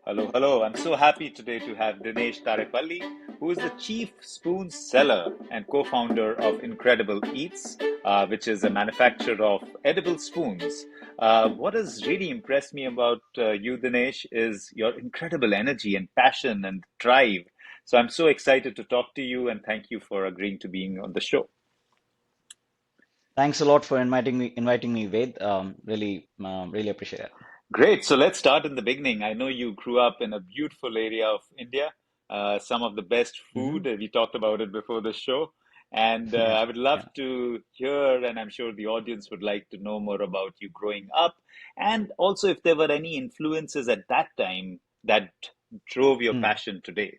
Hello, hello. I'm so happy today to have Dinesh Tadepalli, who is the chief spoon seller and co-founder of Incredible Eats, which is a manufacturer of edible spoons. What has really impressed me about you, Dinesh, is your incredible energy and passion and drive. So I'm so excited to talk to you, and thank you for agreeing to being on the show. Thanks a lot for inviting me, Ved. Really appreciate it. Great. So let's start in the beginning. I know you grew up in a beautiful area of India, some of the best food. Hmm. We talked about it before the show. And Yeah, I would love yeah. to hear, and I'm sure the audience would like to know more about you growing up. And also, if there were any influences at that time that drove your Mm. passion today.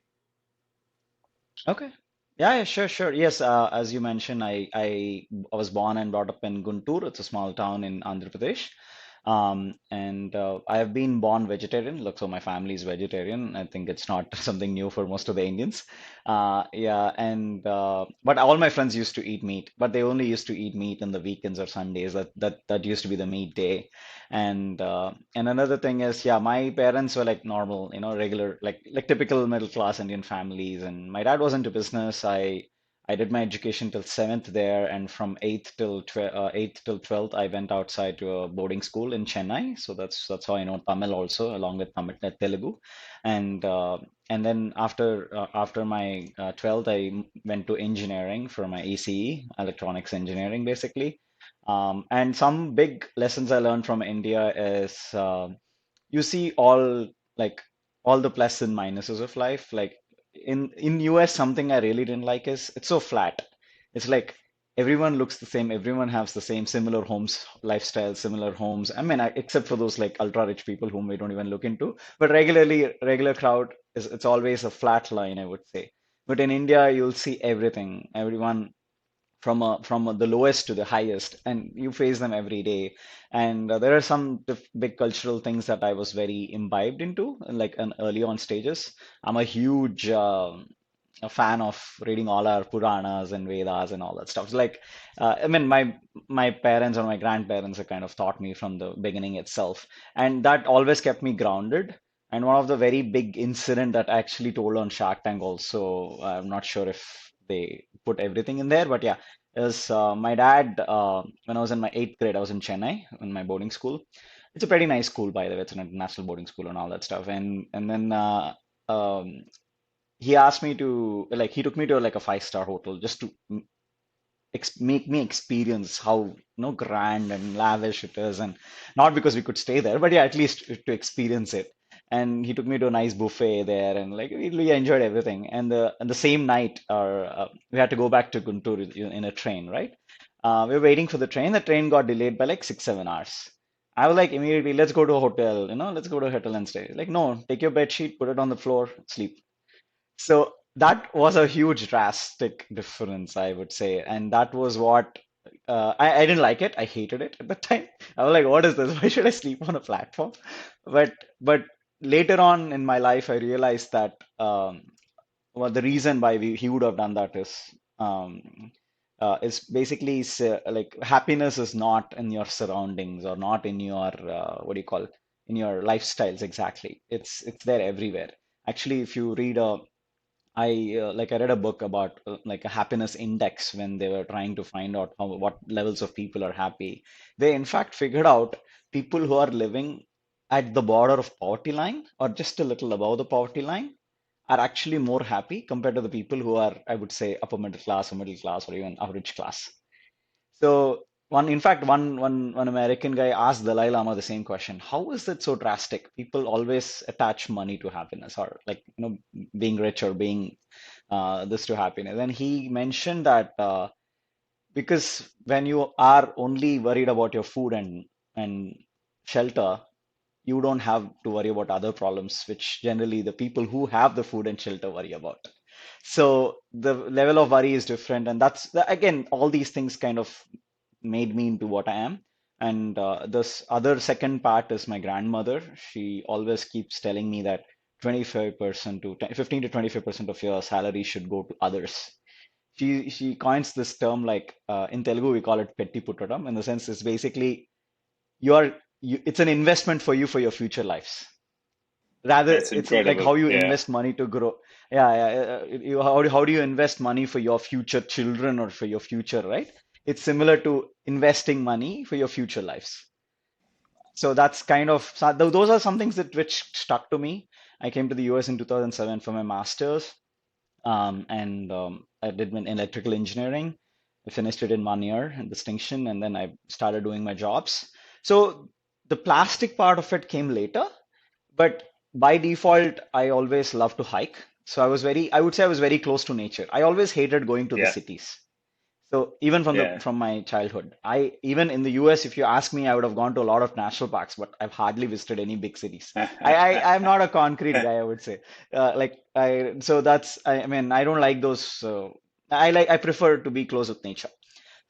Okay. Yeah, sure. Yes, as you mentioned, I was born and brought up in Guntur. It's a small town in Andhra Pradesh. And I have been born vegetarian. Look, so my family is vegetarian. I think it's not something new for most of the Indians. Yeah, and but all my friends used to eat meat, but they only used to eat meat on the weekends or Sundays. That used to be the meat day. And another thing is, yeah, my parents were like normal, regular, like typical middle class Indian families. And my dad was into business. I did my education till seventh there, and from eighth till 12th, I went outside to a boarding school in Chennai. So that's how I know Tamil also, along with Tamil Telugu. And and then after my 12th, went to engineering for my ECE, electronics engineering, basically. And some big lessons I learned from India is you see like all the plus and minuses of life. Like in US, something I really didn't like is it's so flat. It's like everyone looks the same, everyone has the same similar homes, lifestyle, similar homes. I mean, except for those like ultra rich people whom we don't even look into. But regular crowd is it's always a flat line, I would say. But in India, you'll see everything, everyone from the lowest to the highest, and you face them every day. And there are some big cultural things that I was very imbibed into, like in early on stages. I'm a huge a fan of reading all our Puranas and Vedas and all that stuff. It's like, I mean, my parents or my grandparents have kind of taught me from the beginning itself, and that always kept me grounded. And one of the very big incident that I actually told on Shark Tank also, I'm not sure if they put everything in there, but yeah, is my dad, when I was in my eighth grade, I was in Chennai in my boarding school. It's a pretty nice school, by the way. It's an international boarding school and all that stuff. And then um, he asked me to like he took me to like a five-star hotel just to ex make me experience how grand and lavish it is, and not because we could stay there, but yeah, at least to experience it. And he took me to a nice buffet there, and like we really enjoyed everything. And the same night, we had to go back to Guntur in a train, right? We were waiting for the train. The train got delayed by like 6 7 hours. I was like immediately, let's go to a hotel, let's go to a hotel and stay. Like, no, take your bed sheet, put it on the floor, sleep. So that was a huge drastic difference, I would say. And that was what I didn't like it. I hated it at the time. I was like, what is this? Why should I sleep on a platform? But later on in my life, I realized that well, the reason why he would have done that is basically like happiness is not in your surroundings or not in your what do you call in your lifestyles exactly. It's there everywhere. Actually, if you read a I read a book about like a happiness index when they were trying to find out what levels of people are happy. They in fact figured out people who are living at the border of poverty line or just a little above the poverty line are actually more happy compared to the people who are, I would say, upper middle class or even average class. So in fact, one American guy asked Dalai Lama the same question. How is it so drastic? People always attach money to happiness, or like being rich or being this to happiness. And he mentioned that because when you are only worried about your food and shelter, you don't have to worry about other problems, which generally the people who have the food and shelter worry about. So the level of worry is different, and again, all these things kind of made me into what I am. And this other second part is my grandmother. She always keeps telling me that 25% to 15 to 25% of your salary should go to others. She coins this term like in Telugu we call it petti puttadam. In the sense, it's basically you are it's an investment for you for your future lives. Rather, That's it's like incredible. how you Yeah. invest money to grow. Yeah, yeah. How do you invest money for your future children or for your future, right? It's similar to investing money for your future lives. So that's kind of those are some things that which stuck to me. I came to the US in 2007 for my master's, and I did an electrical engineering. I finished it in 1 year in distinction, and then I started doing my jobs. So the plastic part of it came later, but by default, I always loved to hike. So I would say I was very close to nature. I always hated going to the Yeah. cities. So even Yeah. from my childhood, I even in the US, if you ask me, I would have gone to a lot of national parks, but I've hardly visited any big cities. I'm not a concrete guy, I would say. So I mean, I don't like those. I prefer to be close with nature.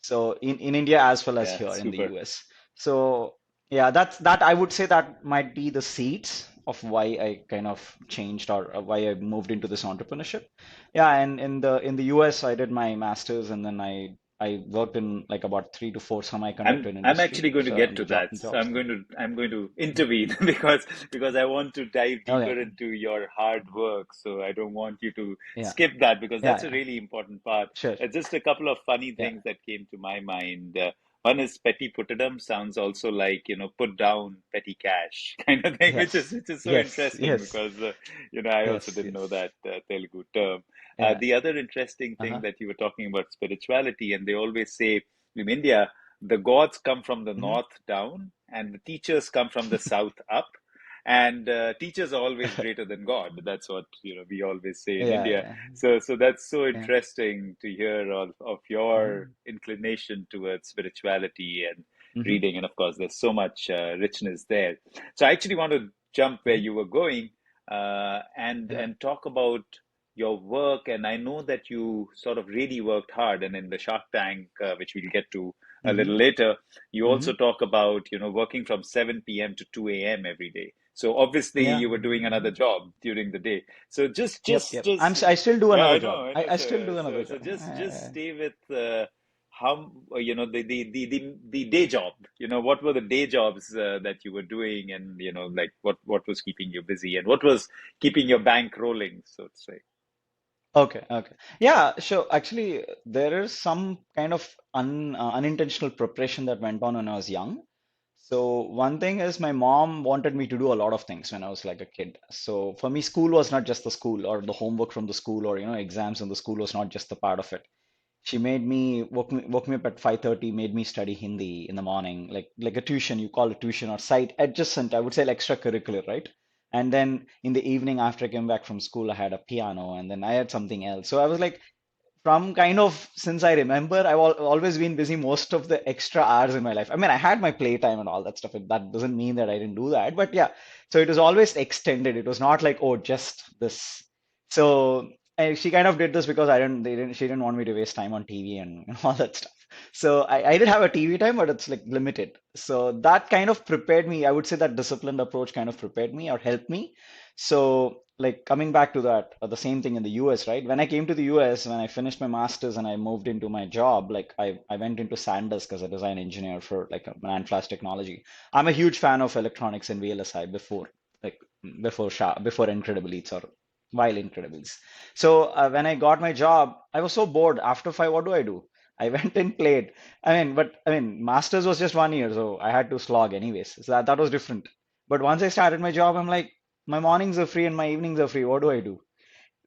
So in India as well as Yeah. here in the Super. US. So yeah, that I would say that might be the seeds of why I kind of changed or why I moved into this entrepreneurship. Yeah, and in the US I did my master's and then I worked in like about 3 to 4 semiconductor I'm industry. actually going to So get and to the that. So jobs. I'm going to intervene because I want to dive Okay. deeper into your hard work. So I don't want you to Yeah. skip that because Yeah, that's a yeah. really important part. Sure. Just a couple of funny Yeah. things that came to my mind. One is petty puttadam sounds also like, put down petty cash kind of thing, Yes. which is so Yes. interesting Yes. because I also Yes. didn't know Yes. that Telugu term. Yeah. The other interesting thing Uh-huh. that you were talking about spirituality, and they always say in India the gods come from the Hmm. north down and the teachers come from the south up, and teachers are always greater than god. That's what we always say in Yeah, India. yeah. So that's so Yeah. interesting to hear of your Hmm. inclination towards spirituality and Hmm. reading, and of course there's so much richness there. So I actually want to jump where Hmm. you were going, Yeah. and talk about your work. And I know that you sort of really worked hard, and in the Shark Tank, which we'll get to a Hmm. little later, you also Hmm. talk about working from 7 p.m. to 2 a.m. every day. So obviously Yeah. you were doing another Hmm. job during the day. So Yep, yep. I just still do yeah, another I job. know, I know. I still So do another so job. just stay with how the day job. What were the day jobs that you were doing, and like what was keeping you busy, and what was keeping your bank rolling, so to say. Okay, okay. Yeah, sure. Actually, there is some kind of unintentional preparation that went on when I was young. So one thing is my mom wanted me to do a lot of things when I was like a kid. So for me, school was not just the school or the homework from the school or exams in the school was not just a part of it. She made me woke me up at 5:30, made me study Hindi in the morning, like a tuition, you call it tuition or site adjacent, I would say like extracurricular, right? And then in the evening after I came back from school, I had a piano and then I had something else. So I was like from kind of since I remember, always been busy most of the extra hours in my life. I mean, I had my playtime and all that stuff. That doesn't mean that I didn't do that, but yeah. So it was always extended. It was not like, oh, just this. So she kind of did this because she didn't want me to waste time on TV and all that stuff. So I did have a TV time, but it's like limited. So that kind of prepared me. I would say that disciplined approach kind of prepared me or helped me. So, like coming back to that, the same thing in the US, right? When I came to the US, when I finished my master's and I moved into my job, like I went into SanDisk as a design engineer for like a NAND flash technology. I'm a huge fan of electronics and VLSI like before Incredibles or while Incredibles. So when I got my job, I was so bored. After five, what do I do? I went and played. I mean, master's was just 1 year, so I had to slog anyways. So that was different. But once I started my job, I'm like, my mornings are free and my evenings are free. What do I do?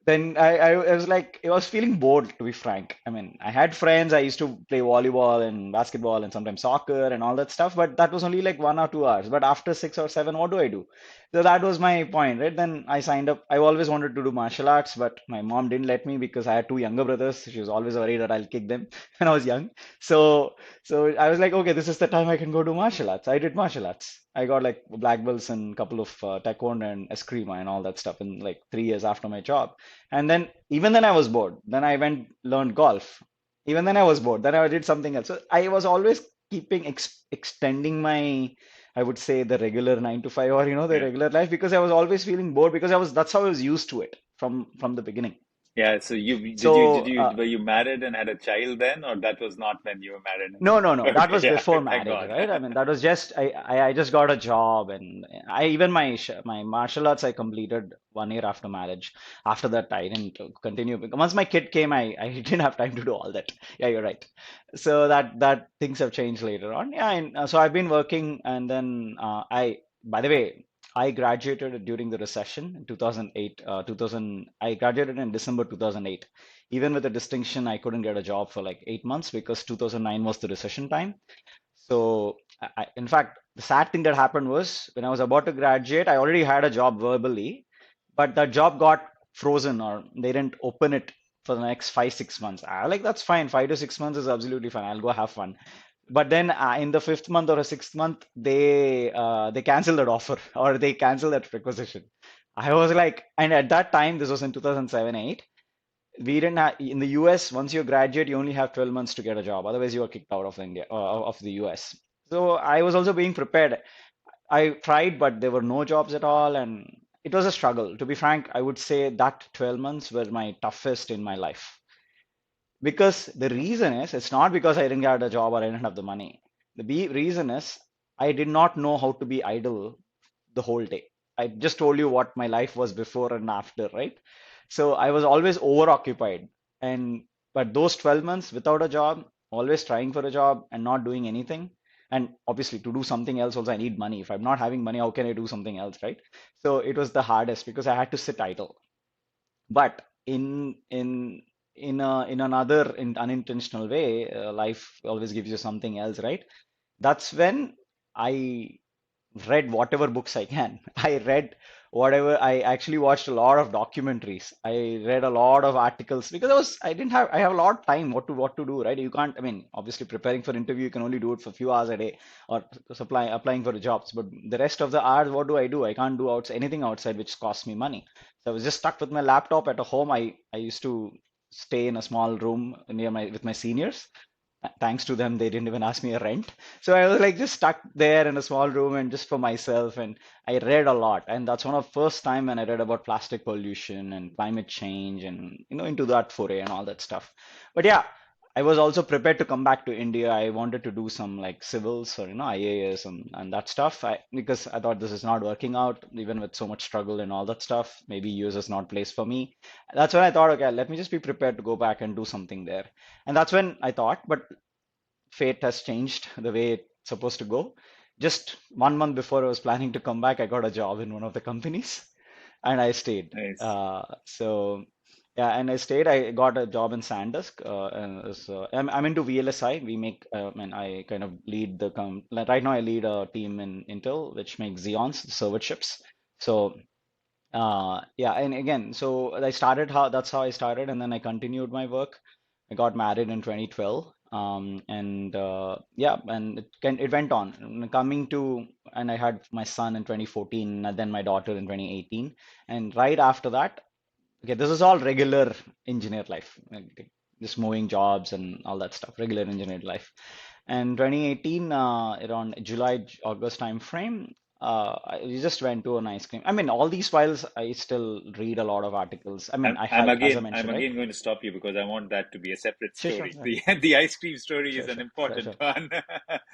Then I was like, I was feeling bored, to be frank. I mean, I had friends. I used to play volleyball and basketball and sometimes soccer and all that stuff, but that was only like 1 or 2 hours. But after 6 or 7, what do I do? So that was my point, right? Then I signed up. I always wanted to do martial arts, but my mom didn't let me because I had two younger brothers. She was always worried that I'll kick them when I was young. So, so I was like, okay, this is the time I can go do martial arts. I did martial arts. I got like black belts and a couple of taekwondo and eskrima and all that stuff in like 3 years after my job. And then even then I was bored. Then I went learned golf. Even then I was bored. Then I did something else. So I was always keeping extending my, I would say the regular 9 to 5 or the Yeah. regular life because I was always feeling bored because I was that's how I was used to it from the beginning. Yeah, so you So were you married and had a child then, or that was not when you were married? no, no, no. That Okay, was yeah, before thank marriage, God. right? I mean, that was just I just got a job, and I even my martial arts I completed 1 year after marriage. After that, I didn't continue because once my kid came, I didn't have time to do all that. Yeah, you're right. So that things have changed later on. Yeah, and so I've been working, and then I by the way. I graduated during the recession in 2008. 2000, I graduated in December 2008. Even with a distinction, I couldn't get a job for like 8 months because 2009 was the recession time. So, in fact, the sad thing that happened was when I was about to graduate, I already had a job verbally, but that job got frozen or they didn't open it for the next 5, 6 months. I like that's fine. 5 to 6 months is absolutely fine. I'll go have fun. But then in the fifth month or a sixth month, they canceled that offer or they canceled that requisition. I was like, and at that time, this was in 2007, 8 we didn't have in the US, once you graduate, you only have 12 months to get a job. Otherwise, you are kicked out of India of the US. So I was also being prepared. I tried, but there were no jobs at all, and it was a struggle. To be frank, I would say that 12 months were my toughest in my life. Because the reason is, it's not because I didn't get a job or I didn't have the money. The reason is, I did not know how to be idle the whole day. I just told you what my life was before and after, right? So I was always overoccupied. And but those 12 months without a job, always trying for a job and not doing anything. And obviously, to do something else, also, I need money. If I'm not having money, how can I do something else, right? So it was the hardest because I had to sit idle. But in another unintentional way, life always gives you something else, right? That's when I read whatever books I can. I read whatever. I actually watched a lot of documentaries. I read a lot of articles because I have a lot of time what to do, right? You can't, I mean, obviously preparing for interview, you can only do it for a few hours a day or applying for the jobs. But the rest of the hours, what do? I can't do anything outside which costs me money. So I was just stuck with my laptop at a home. I used to stay in a small room near my with my seniors. Thanks to them, they didn't even ask me a rent. So I was like just stuck there in a small room and just for myself. And I read a lot. And that's one of the first time when I read about plastic pollution and climate change and into that foray and all that stuff. But yeah, I was also prepared to come back to India. I wanted to do some like civils or IAS and that stuff. Because I thought this is not working out, even with so much struggle and all that stuff. Maybe US is not place for me. That's when I thought, okay, let me just be prepared to go back and do something there. And that's when I thought, but fate has changed the way it's supposed to go. Just 1 month before I was planning to come back, I got a job in one of the companies and I stayed. Nice. So, yeah, and I stayed. I got a job in SanDisk. I'm into VLSI. We make, and I kind of lead like right now I lead a team in Intel, which makes Xeons, server chips. So, yeah, and again, so that's how I started, and then I continued my work. I got married in 2012, and yeah, and it went on. Coming to, and I had my son in 2014, and then my daughter in 2018, and right after that, okay, this is all regular engineer life, like just moving jobs and all that stuff, regular engineer life. And 2018, around July, August time frame, we just went to an ice cream. I mean, all these whiles, I still read a lot of articles. I mean, I hike, as I I'm mentioned, right? again going to stop you because I want that to be a separate Sure, sure, story. yeah. The ice cream story is Sure, an sure, sure, important sure. one.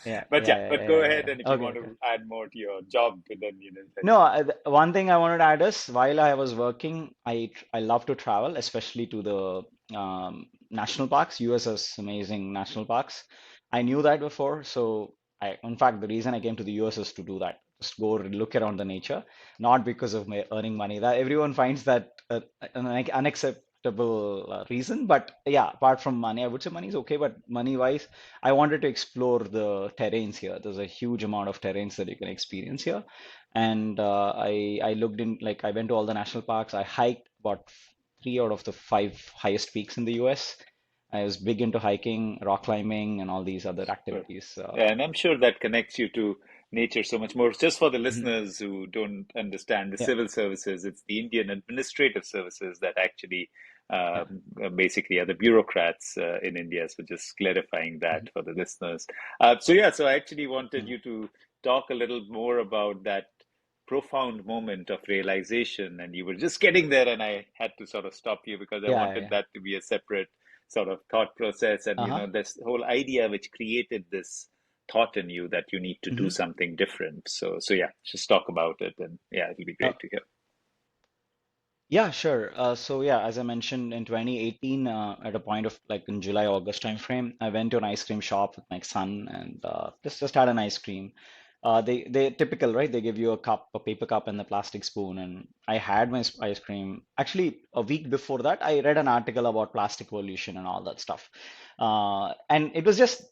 Yeah, But yeah, yeah, yeah, but yeah, go yeah, ahead, yeah. and if you Okay, want okay. to add more to your job, then let No, me. one thing I wanted to add is while I was working, I love to travel, especially to the national parks. US has amazing national parks. I knew that before, so in fact, the reason I came to the US is to do that, just go look around the nature, not because of my earning money. That everyone finds that an unacceptable reason, but yeah, apart from money, I would say money is okay, but money-wise, I wanted to explore the terrains here. There's a huge amount of terrains that you can experience here and I looked in like I went to all the national parks. I hiked about three out of the five highest peaks in the US. I was big into hiking, rock climbing, and all these other Sure. activities. Yeah, and I'm sure that connects you to nature so much more. Just for the Mhm. listeners who don't understand the Yeah, civil services, it's the Indian Administrative Services that actually yeah. basically are the bureaucrats in India. So just clarifying that Mhm. for the listeners. So yeah, so I actually wanted Yeah. you to talk a little more about that profound moment of realization, and you were just getting there, and I had to sort of stop you because I Yeah, wanted yeah. that to be a separate sort of thought process. And, Uh-huh. this whole idea which created this thought in you that you need to do Hmm. something different. So yeah, just talk about it, and yeah, it'll be Uh, great to hear. yeah, sure. So yeah, as I mentioned in 2018, at a point of like in July, August time frame, I went to an ice cream shop with my son and just had an ice cream. They typical, right? They give you a cup, a paper cup, and a plastic spoon. And I had my ice cream. Actually, a week before that, I read an article about plastic pollution and all that stuff, and it was just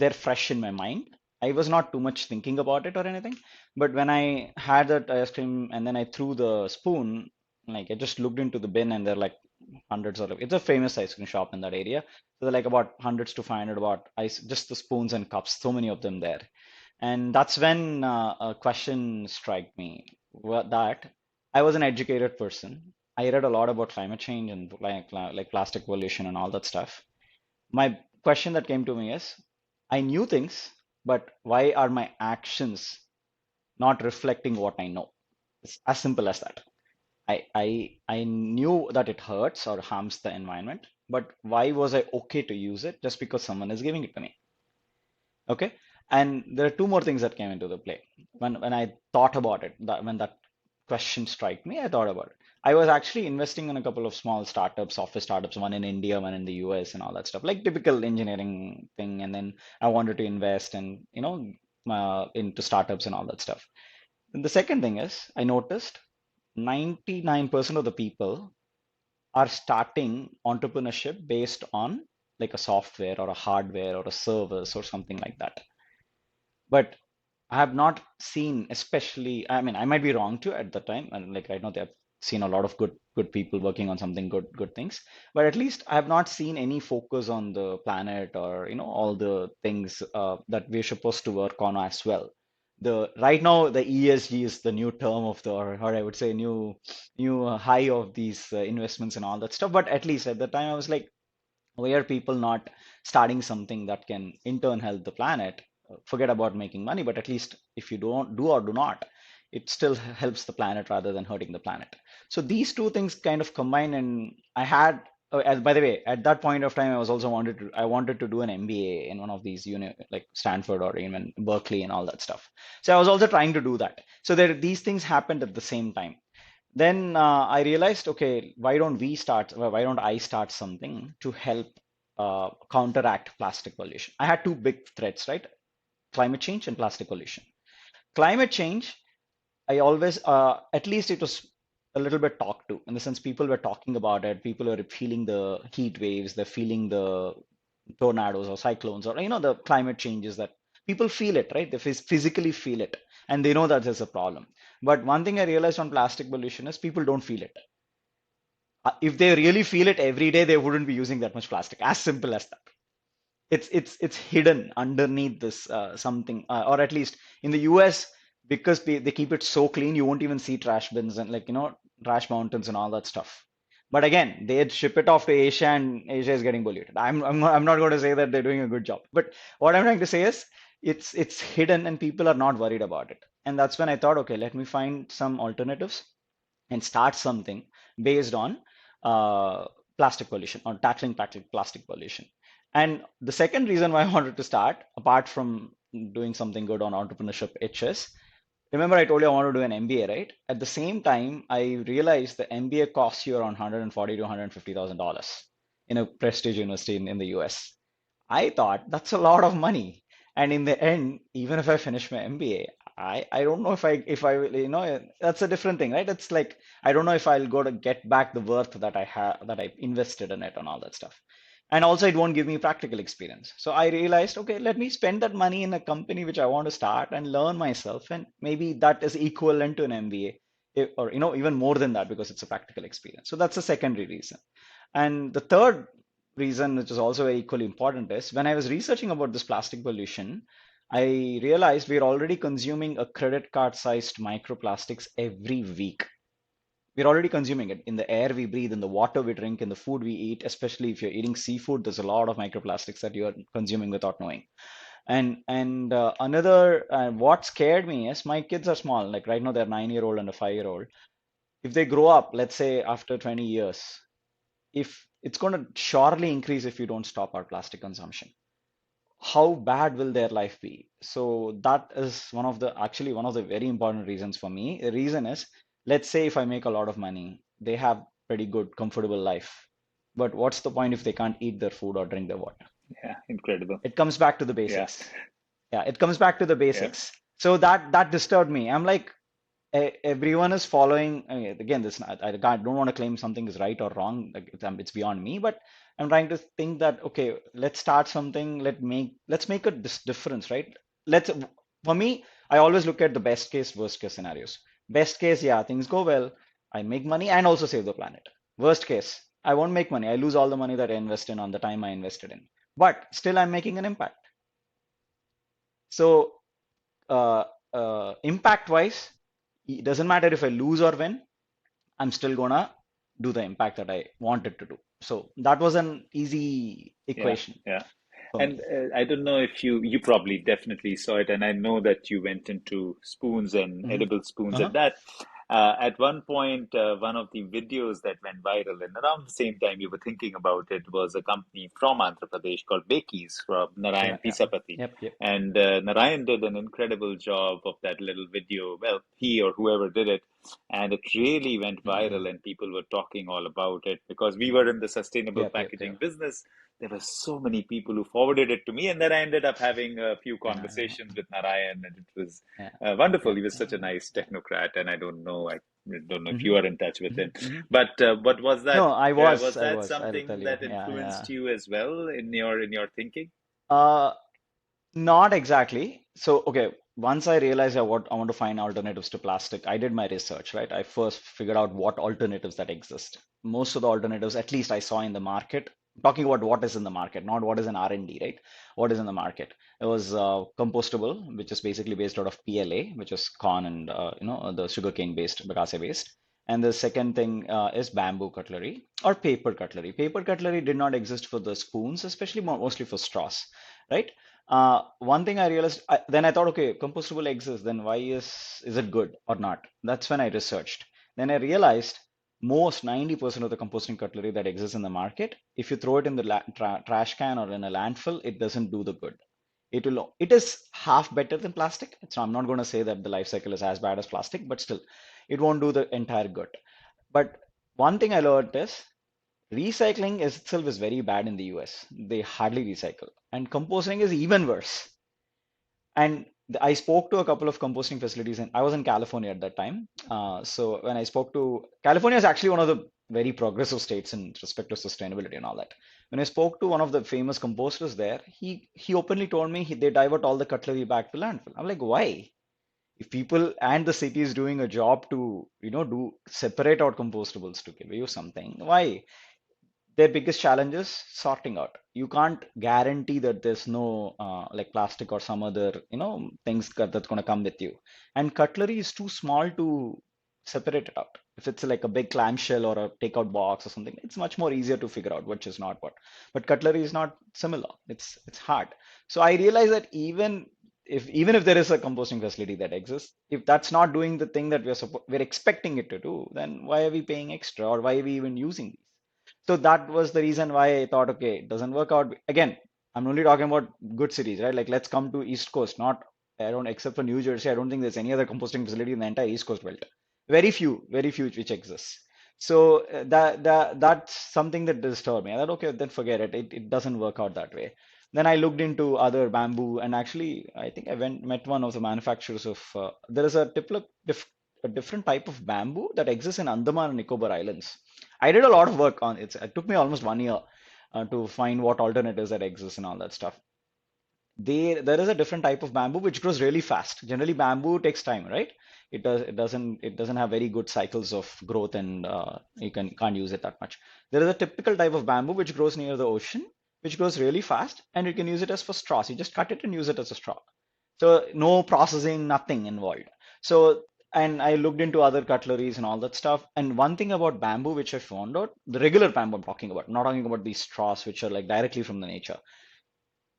there fresh in my mind. I was not too much thinking about it or anything. But when I had that ice cream and then I threw the spoon, like I just looked into the bin and there are like hundreds of it's a famous ice cream shop in that area. So they're like about hundreds to 500 about ice, just the spoons and cups, so many of them there. And that's when a question struck me that I was an educated person. I read a lot about climate change and like plastic pollution and all that stuff. My question that came to me is, I knew things, but why are my actions not reflecting what I know? It's as simple as that. I knew that it hurts or harms the environment, but why was I okay to use it just because someone is giving it to me? Okay. And there are two more things that came into the play. When I thought about it, when that question struck me, I thought about it. I was actually investing in a couple of small startups, software startups, one in India, one in the US, and all that stuff, like typical engineering thing. And then I wanted to invest and into startups and all that stuff. And the second thing is, I noticed 99% of the people are starting entrepreneurship based on like a software or a hardware or a service or something like that. But I have not seen, especially, I mean, I might be wrong too at the time, and like I know they've seen a lot of good people working on something good things, but at least I have not seen any focus on the planet or all the things that we're supposed to work on as well. The right now the ESG is the new term of the or I would say new high of these investments and all that stuff. But at least at the time I was like, why are people not starting something that can in turn help the planet? Forget about making money, but at least if you don't do or do not, it still helps the planet rather than hurting the planet. So these two things kind of combine, and I had. By the way, at that point of time, I wanted to do an MBA in one of these like Stanford or even Berkeley and all that stuff. So I was also trying to do that. So there, these things happened at the same time. Then I realized, okay, why don't I start something to help counteract plastic pollution? I had two big threats, right? Climate change and plastic pollution. Climate change, I always, at least it was a little bit talked to, in the sense people were talking about it. People were feeling the heat waves, they're feeling the tornadoes or cyclones, or the climate changes that people feel it, right? They physically feel it, and they know that there's a problem. But one thing I realized on plastic pollution is people don't feel it. If they really feel it every day, they wouldn't be using that much plastic. As simple as that. It's hidden underneath this something, or at least in the US, because they keep it so clean, you won't even see trash bins and like trash mountains and all that stuff. But again, they ship it off to Asia, and Asia is getting polluted. I'm not going to say that they're doing a good job, but what I'm trying to say is it's hidden and people are not worried about it. And that's when I thought, okay, let me find some alternatives and start something based on uh, plastic pollution or tackling plastic pollution. And the second reason why I wanted to start, apart from doing something good on entrepreneurship itches, remember I told you I want to do an MBA, right? At the same time, I realized the MBA costs you around 140 to $150,000 in a prestige university in the US. I thought that's a lot of money. And in the end, even if I finish my MBA, I don't know if I will, that's a different thing, right? It's like I don't know if I'll go to get back the worth that I invested in it and all that stuff. And also it won't give me practical experience. So I realized, okay, let me spend that money in a company which I want to start and learn myself. And maybe that is equivalent to an MBA, or even more than that because it's a practical experience. So that's a secondary reason. And the third reason, which is also very equally important, is when I was researching about this plastic pollution, I realized we're already consuming a credit card sized microplastics every week. We're already consuming it in the air we breathe, in the water we drink, in the food we eat, especially if you're eating seafood, there's a lot of microplastics that you're consuming without knowing. And another what scared me is my kids are small. Like right now, they're 9-year-old and a 5-year-old. If they grow up, let's say after 20 years, if it's going to surely increase if you don't stop our plastic consumption, how bad will their life be? So that is one of the very important reasons for me. The reason is, let's say if I make a lot of money, they have pretty good, comfortable life. But what's the point if they can't eat their food or drink their water? Yeah, incredible. It comes back to the Yeah, basics. Yeah, it comes back to the yeah, basics. So that disturbed me. I'm like, everyone is following. I mean, again, don't want to claim something is right or wrong. Like it's beyond me. But I'm trying to think that okay, let's start something. Let's make a difference, right? Let's. For me, I always look at the best case, worst case scenarios. Best case, yeah, things go well. I make money and also save the planet. Worst case, I won't make money. I lose all the money that I invest in on the time I invested in. But still, I'm making an impact. So impact wise, it doesn't matter if I lose or win, I'm still gonna do the impact that I wanted to do. So that was an easy yeah, equation yeah. for And me. I don't know if you probably definitely saw it, and I know that you went into spoons and Hmm. edible spoons Uh-huh. at that. At one point, one of the videos that went viral, and around the same time you were thinking about it, was a company from Andhra Pradesh called Bakey's from Yeah, Narayan yeah. Pisapati. Yep, yep. And Narayan did an incredible job of that little video. Well, he or whoever did it, and it really went Hmm. viral, and people were talking all about it because we were in the sustainable Yep, yep, packaging yep. business. There were so many people who forwarded it to me, and then I ended up having a few Yeah, conversations with Narayan, and it was yeah, wonderful. yeah, He was yeah, such a nice yeah. technocrat, and I don't know if Hmm. you are in touch with Hmm. him, Hmm. but No, I was I that was. I'll tell something you. that Yeah, yeah. influenced you as well in your thinking? Uh, Not exactly. So, okay, once I realized what I want to find alternatives to plastic, I did my research, right? I first figured out what alternatives that exist. Most of the alternatives, at least I saw in the market, talking about what is in the market, not what is in R&D, right? What is in the market? It was compostable, which is basically based out of PLA, which is corn and the sugarcane based, bagasse based. And the second thing is bamboo cutlery or paper cutlery. Paper cutlery did not exist for the spoons, especially mostly for straws, right? One thing I realized, then I thought, okay, compostable exists, then why is it good or not? That's when I researched. Then I realized most 90% of the composting cutlery that exists in the market, if you throw it in the trash can or in a landfill, it doesn't do the good. It is half better than plastic. So I'm not going to say that the life cycle is as bad as plastic, but still, it won't do the entire good. But one thing I learned is recycling itself is very bad in the US. They hardly recycle. And composting is even worse. And I spoke to a couple of composting facilities, and I was in California at that time. So when I spoke to California is actually one of the very progressive states in respect to sustainability and all that. When I spoke to one of the famous composters there, he openly told me they divert all the cutlery back to landfill. I'm like, why? If people and the city is doing a job to do separate out compostables to give you something, why? Their biggest challenge is sorting out. You can't guarantee that there's no like plastic or some other things that's going to come with you. And cutlery is too small to separate it out. If it's like a big clamshell or a takeout box or something, it's much more easier to figure out which is not what. But cutlery is not similar. It's hard. So I realize that even if there is a composting facility that exists, if that's not doing the thing that we're expecting it to do, then why are we paying extra, or why are we even using these? So that was the reason why I thought, okay, it doesn't work out. Again, I'm only talking about good cities, right? Like, let's come to East Coast. Not, I don't, except for New Jersey, I don't think there's any other composting facility in the entire East Coast belt. Very few which exists. So that's something that disturbed me. I thought, okay, then forget it. It doesn't work out that way. Then I looked into other bamboo, and actually, I think I went met one of the manufacturers of. There is a different type of bamboo that exists in Andaman and Nicobar Islands. I did a lot of work on it. It took me almost 1 year to find what alternatives that exist and all that stuff. There is a different type of bamboo which grows really fast. Generally, bamboo takes time, right? It doesn't have very good cycles of growth, and you can't use it that much. There is a typical type of bamboo which grows near the ocean, which grows really fast, and you can use it as for straws. You just cut it and use it as a straw. So no processing, nothing involved. So, and I looked into other cutleries and all that stuff. And one thing about bamboo, which I found out, the regular bamboo I'm talking about, I'm not talking about these straws, which are like directly from the nature.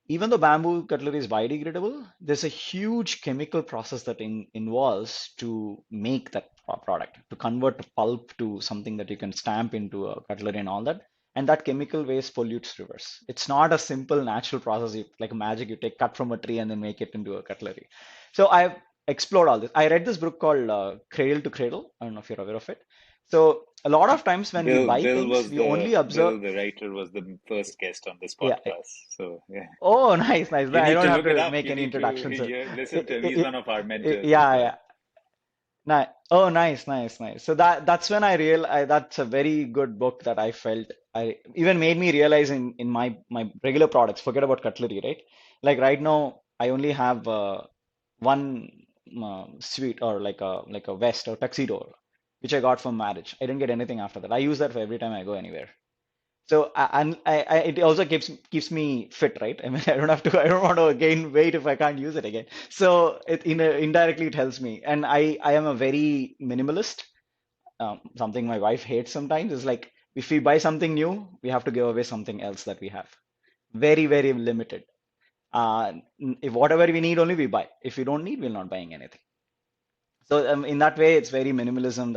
even though bamboo cutlery is biodegradable, there's a huge chemical process that involves to make that product, to convert the pulp to something that you can stamp into a cutlery and all that. And that chemical waste pollutes rivers. It's not a simple natural process, like magic, you take cut from a tree and then make it into a cutlery. So I've explored all this. I read this book called Cradle to Cradle. I don't know if you're aware of it. So a lot of times when we buy things, we only observe. Bill, the writer, was the first guest on this Yeah. podcast. So yeah, Oh, nice, nice. you I need don't to have look it to up. make You any need to introduction. So, listen to him. He's one of our mentors as yeah, well. yeah. Oh, nice, nice, nice. So that's when I realized that's a very good book that I felt I even made me realize in my regular products. Forget about cutlery, right? Like right now, I only have one suite or like a vest or tuxedo, which I got from marriage. I didn't get anything after that. I use that for every time I go anywhere. So and it also keeps me fit, right? I mean, I don't want to gain weight if I can't use it again. So indirectly it helps me. And I am a very minimalist. Something my wife hates sometimes is like if we buy something new, we have to give away something else that we have. Very, very limited. If whatever we need only we buy. If we don't need, we're not buying anything. So in that way, it's very minimalism.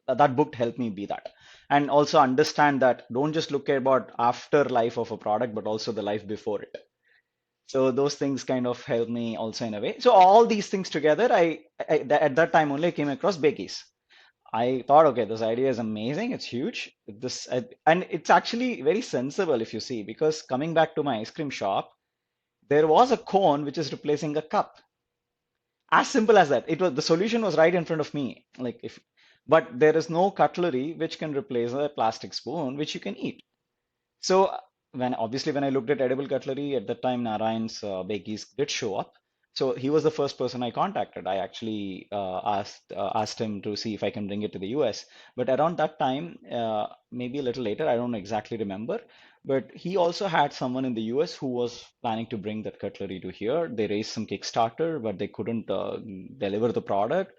That book helped me be that, and also understand that don't just look about after life of a product, but also the life before it. So those things kind of help me also in a way. So all these things together, at that time only I came across Bakeys. I thought, okay, this idea is amazing. It's huge. And it's actually very sensible if you see, because coming back to my ice cream shop, there was a cone which is replacing a cup. As simple as that. It was the solution was right in front of me. But there is no cutlery which can replace a plastic spoon which you can eat. So when I looked at edible cutlery at that time, Narayan's Bakeries did show up. So he was the first person I contacted. I actually asked him to see if I can bring it to the US. But around that time, maybe a little later, I don't exactly remember. But he also had someone in the US who was planning to bring that cutlery to here. They raised some Kickstarter, but they couldn't deliver the product.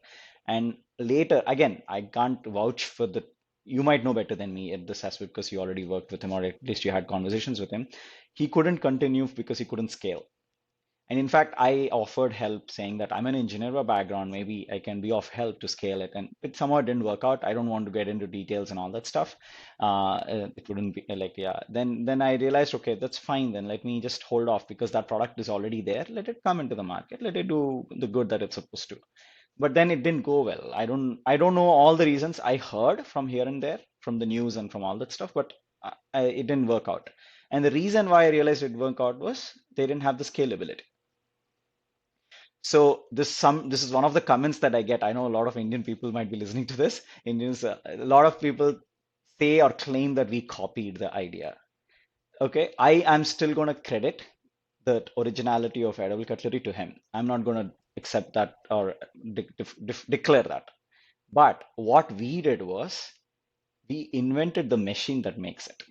And later, again, I can't vouch for the you might know better than me at this aspect because you already worked with him or at least you had conversations with him. He couldn't continue because he couldn't scale. And in fact, I offered help saying that I'm an engineer by background. Maybe I can be of help to scale it. And it somehow didn't work out. I don't want to get into details and all that stuff. It wouldn't be like, yeah. Then I realized, okay, that's fine. Then let me just hold off because that product is already there. Let it come into the market. Let it do the good that it's supposed to. But then it didn't go well. I don't know all the reasons. I heard from here and there, from the news and from all that stuff, but it didn't work out. And the reason why I realized it didn't work out was they didn't have the scalability. So this is one of the comments that I get. I know a lot of Indian people might be listening to this. Indians, a lot of people say or claim that we copied the idea. Okay, I am still going to credit the originality of edible cutlery to him. I'm not going to accept that or declare that. But what we did was we invented the machine that makes it.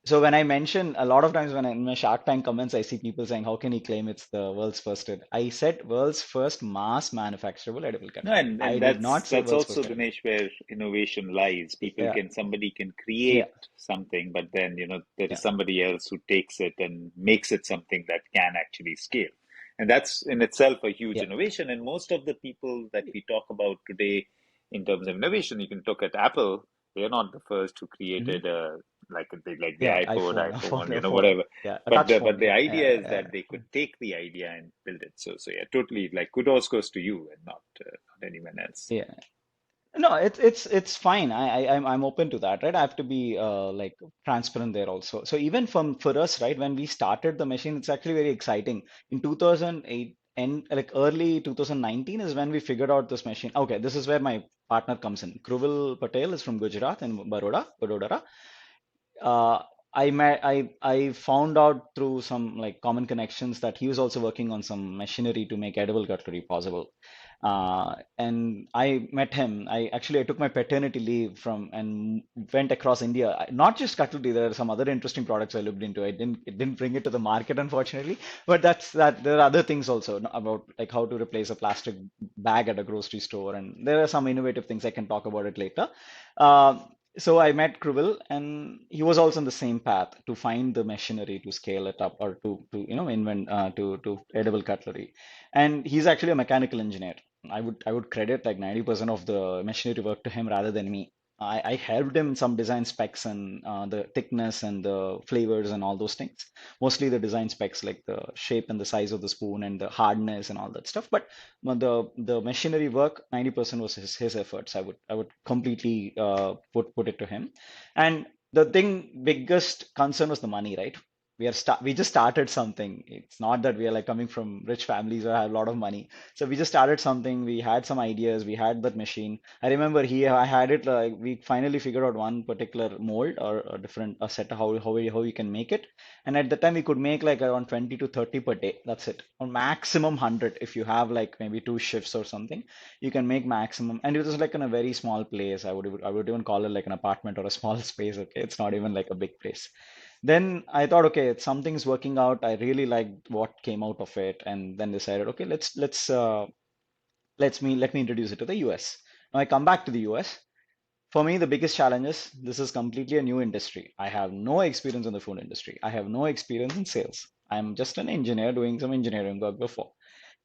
So when I mention a lot of times in my Shark Tank comments, I see people saying, "How can he claim it's the world's first?" I said world's first mass manufacturable edible No, cutlery. I and did not say that's world's also, first edible. Dinesh, where innovation lies. Yeah, Somebody can yeah, create something, but then, there yeah, is somebody else who takes it and makes it something that can actually scale. And that's in itself a huge yeah, innovation. And most of the people that we talk about today in terms of innovation, you can look at Apple. They're not the first who hmm created like the yeah. iPod, iPhone, phone, iPhone, phone. whatever. Yeah, a But touch the phone. Yeah, idea is yeah, that they could take the idea and build it. So yeah, totally, like, kudos goes to you and not anyone else. yeah. No, it's fine. I'm open to that, right? I have to be like transparent there also. So even for us, right, when we started the machine, it's actually very exciting. In 2008 and like early 2019 is when we figured out this machine. Okay, this is where my partner comes in. Kruvil Patel is from Gujarat and Vadodara. uh, I found out through some like common connections that he was also working on some machinery to make edible cutlery possible. And I met him. I took my paternity leave from and went across India. Not just cutlery, there are some other interesting products I looked into. It didn't bring it to the market, unfortunately. But there are other things also about like how to replace a plastic bag at a grocery store, and there are some innovative things I can talk about it later. Um So I met Kruval, and he was also on the same path to find the machinery to scale it up, or to invent to edible cutlery. And he's actually a mechanical engineer. I would credit like 90% of the machinery work to him rather than me. I helped him some design specs and the thickness and the flavors and all those things. Mostly the design specs like the shape and the size of the spoon and the hardness and all that stuff. But the machinery work, 90% was his efforts. I would completely put it to him. And the biggest concern was the money, right? We just started something. It's not that we are like coming from rich families or have a lot of money. So we just started something. We had some ideas. We had that machine. I remember I had it like we finally figured out one particular mold or a different a set of how we can make it. And at the time, we could make like around 20 to 30 per day. That's it. Or maximum 100 if you have like maybe two shifts or something. You can make maximum. And it was like in a very small place. I would even call it like an apartment or a small space. Okay, it's not even like a big place. Then I thought, okay, something's working out. I really liked what came out of it, and then decided, okay, let me introduce it to the US. Now I come back to the US. For me, the biggest challenge is this is completely a new industry. I have no experience in the food industry. I have no experience in sales. I'm just an engineer doing some engineering work before.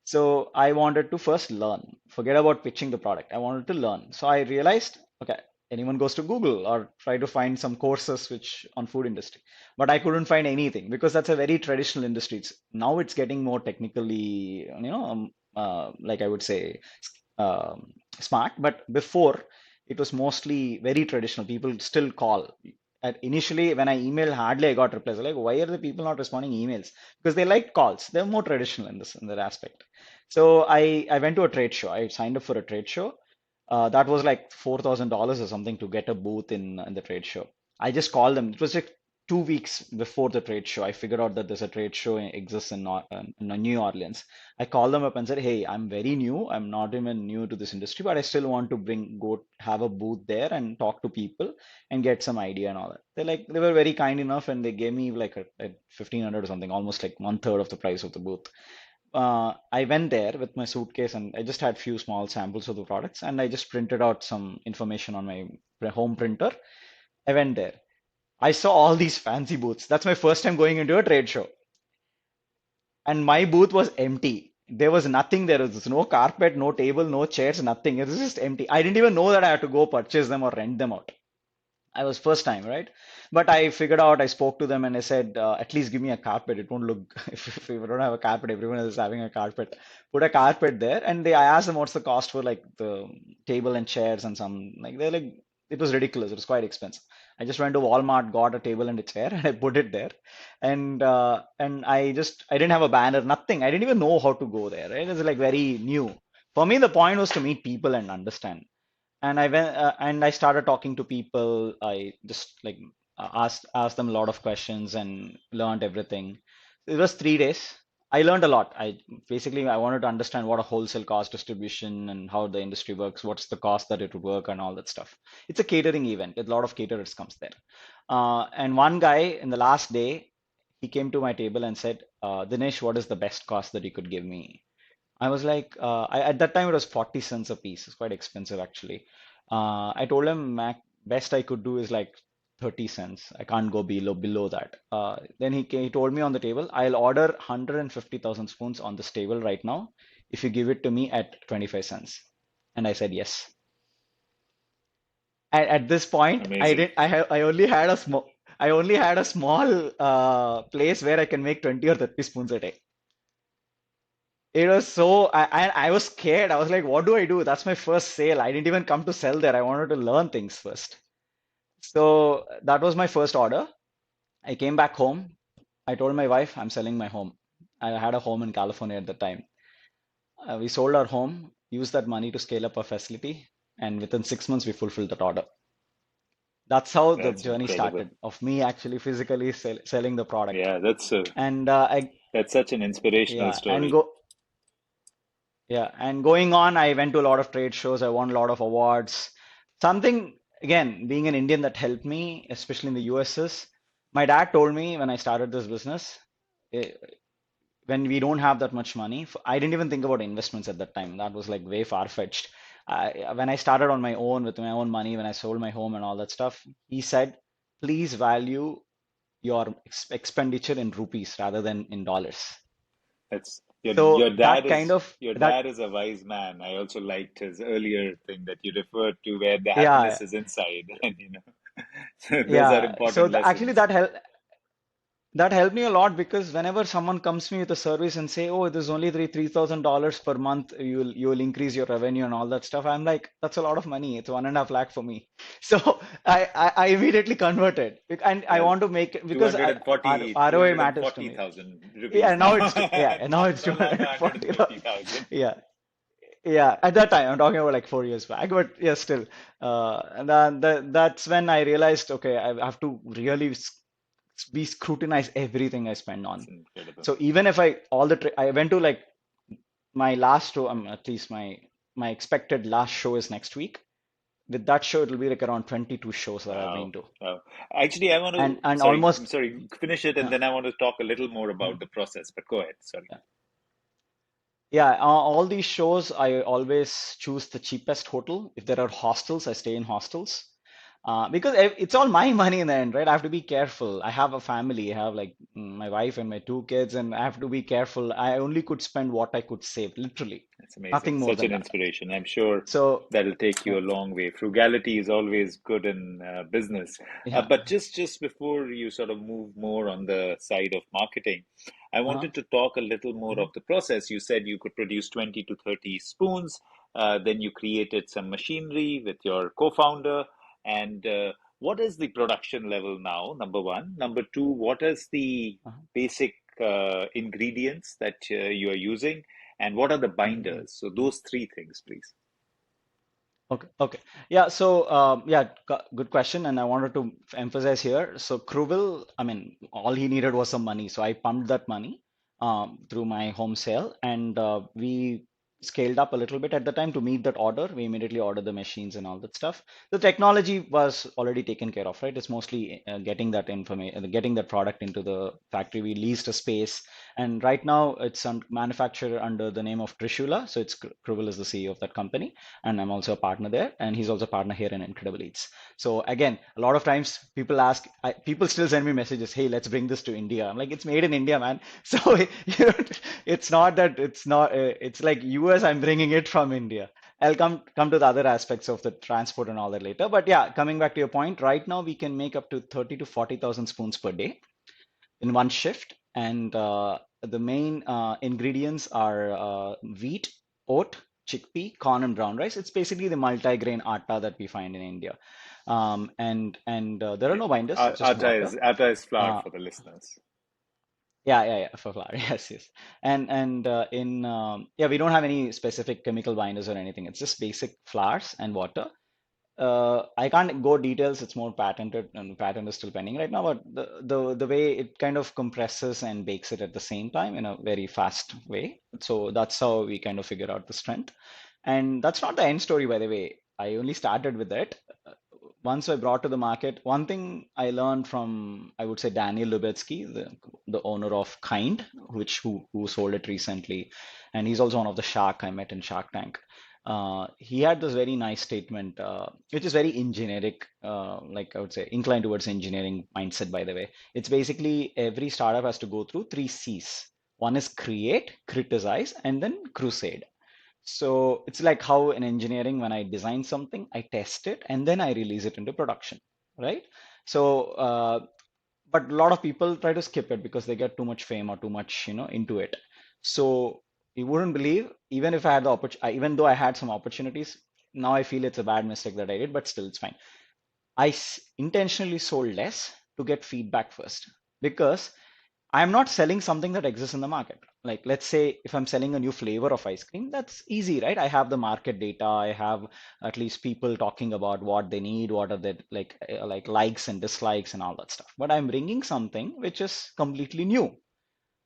So I wanted to first learn. Forget about pitching the product. I wanted to learn. So I realized, okay, anyone goes to Google or try to find some courses which on food industry. But I couldn't find anything because that's a very traditional industry. Now it's getting more technically, like I would say, smart. But before it was mostly very traditional. People still call. Initially, when I emailed, hardly I got replies. Like, why are the people not responding emails? Because they like calls. They're more traditional in that aspect. So I went to a trade show. I signed up for a trade show. That was like $4,000 or something to get a booth in the trade show. I just called them. It was like 2 weeks before the trade show. I figured out that there's a trade show exists in New Orleans. I called them up and said, "Hey, I'm very new. I'm not even new to this industry, but I still want to go have a booth there and talk to people and get some idea and all that." They were very kind enough and they gave me like a 1,500 or something, almost like one third of the price of the booth. I went there with my suitcase and I just had few small samples of the products and I just printed out some information on my home printer. I went there. I saw all these fancy booths. That's my first time going into a trade show. And my booth was empty. There was nothing there. There was no carpet, no table, no chairs, nothing. It was just empty. I didn't even know that I had to go purchase them or rent them out. I was first time, right? But I figured out, I spoke to them and I said, at least give me a carpet. It won't look, if we don't have a carpet, everyone is having a carpet. Put a carpet there. And I asked them what's the cost for like the table and chairs and some, like, they're like, it was ridiculous. It was quite expensive. I just went to Walmart, got a table and a chair and I put it there. And I didn't have a banner, nothing. I didn't even know how to go there, right? It was like very new. For me, the point was to meet people and understand. And I went and I started talking to people. I just like asked them a lot of questions and learned everything. It was 3 days. I learned a lot. I wanted to understand what a wholesale cost distribution and how the industry works, what's the cost that it would work and all that stuff. It's a catering event. A lot of caterers comes there. And one guy in the last day, he came to my table and said, Dinesh, what is the best cost that you could give me? I was like, at that time it was 40 cents a piece. It's quite expensive actually. I told him best I could do is like 30 cents. I can't go below that. Then he told me on the table, I'll order 150,000 spoons on this table right now if you give it to me at 25 cents. And I said yes. At this point, Amazing. I only had a small place where I can make 20 or 30 spoons a day. It was so, I was scared. I was like, what do I do? That's my first sale. I didn't even come to sell there. I wanted to learn things first. So that was my first order. I came back home. I told my wife, I'm selling my home. I had a home in California at the time. We sold our home, used that money to scale up our facility, and within 6 months, we fulfilled that order. That's how the That's journey incredible. started of me actually physically selling the product. Yeah, And that's such an inspirational yeah, and story. go Yeah, and going on, I went to a lot of trade shows. I won a lot of awards. Something, again, being an Indian that helped me, especially in the US, is my dad told me when I started this business, eh, when we don't have that much money, I didn't even think about investments at that time. That was like way far-fetched. when I started on my own with my own money, when I sold my home and all that stuff, he said, please value your expenditure in rupees rather than in dollars. That's So that kind of your that dad is a wise man. I also liked his earlier thing that you referred to where the yeah happiness is inside, and so those are yeah. So important actually lessons. that helped me a lot because whenever someone comes to me with a service and say, "Oh, this is only $3,000 per month, you'll increase your revenue and all that stuff," I'm like, "That's a lot of money. It's 1.5 lakh for me." So I immediately converted, and I Well, want to make it because 240 ROI two hundred and matters to forty me. thousand Yeah, rupees now now. it's yeah, now it's No longer 240. 150,000. Yeah, yeah. At that time, I'm talking about like 4 years back, but yeah, still. And then that's when I realized, okay, I have to really be scrutinize everything I spend That's on. incredible. So even if I went to like my last show, at least my expected last show is next week. With that show, it'll be like around 22 shows that I've been Wow. to, Wow. Actually, I want to, and sorry, almost finish it, and uh, then I want to talk a little more uh, about the process, but go ahead. Sorry. yeah. Yeah, all these shows, I always choose the cheapest hotel. If there are hostels, I stay in hostels. Because it's all my money in the end, right? I have to be careful. I have a family. I have like my wife and my two kids, and I have to be careful. I only could spend what I could save, literally, That's amazing. nothing more Such than an that. inspiration. I'm sure So, that'll take you yeah, a long way. Frugality is always good in business. yeah. But just before you sort of move more on the side of marketing, I Uh-huh. wanted to talk a little more Mhm. of the process. You said you could produce 20 to 30 spoons. Then you created some machinery with your co-founder. And what is the production level now? Number one. Number two, what is the Uh-huh. basic ingredients that you are using? And what are the Mhm. binders? So those three things, please. Okay, okay. Yeah, so yeah, good question. And I wanted to emphasize here. So Krubil, I mean, all he needed was some money. So I pumped that money through my home sale, and we scaled up a little bit at the time to meet that order. We immediately ordered the machines and all that stuff. The technology was already taken care of, right? It's mostly getting that information, getting that product into the factory. We leased a space, and right now it's manufactured under the name of Trishula. So it's Krubil is the CEO of that company, and I'm also a partner there, and he's also a partner here in Incredible Eats. So again, a lot of times people ask, people still send me messages, "Hey, let's bring this to India." I'm like, "It's made in India, man." So you know, it's not that it's not. It's like US. I'm bringing it from India. I'll come to the other aspects of the transport and all that later. But yeah, coming back to your point, right now we can make up to 30 to 40,000 spoons per day in one shift. And the main ingredients are wheat, oat, chickpea, corn, and brown rice. It's basically the multi-grain atta that we find in India. And there are Yeah. no binders, it's just water. Atta is flour Uh, for the listeners. yeah, for flour. Yes, yes. And in yeah, we don't have any specific chemical binders or anything. It's just basic flours and water. I can't go details. It's more patented, and patent is still pending right now. But the way it kind of compresses and bakes it at the same time in a very fast way. So that's how we kind of figure out the strength. And that's not the end story, by the way. I only started with it. Once I brought to the market, one thing I learned from, I would say, Daniel Lubetsky, the owner of Kind, who sold it recently, and he's also one of the Shark I met in Shark Tank. He had this very nice statement, which is very engineering, like I would say, inclined towards engineering mindset, by the way. It's basically every startup has to go through three C's. One is create, criticize, and then crusade. So it's like how in engineering, when I design something, I test it and then I release it into production, right? So, but a lot of people try to skip it because they get too much fame or too much, into it. So you wouldn't believe, even if I had the opportunity, even though I had some opportunities, now I feel it's a bad mistake that I did, but still it's fine. Intentionally sold less to get feedback first because I'm not selling something that exists in the market. Like, let's say if I'm selling a new flavor of ice cream, that's easy, right? I have the market data. I have at least people talking about what they need, what are the like likes and dislikes and all that stuff. But I'm bringing something which is completely new.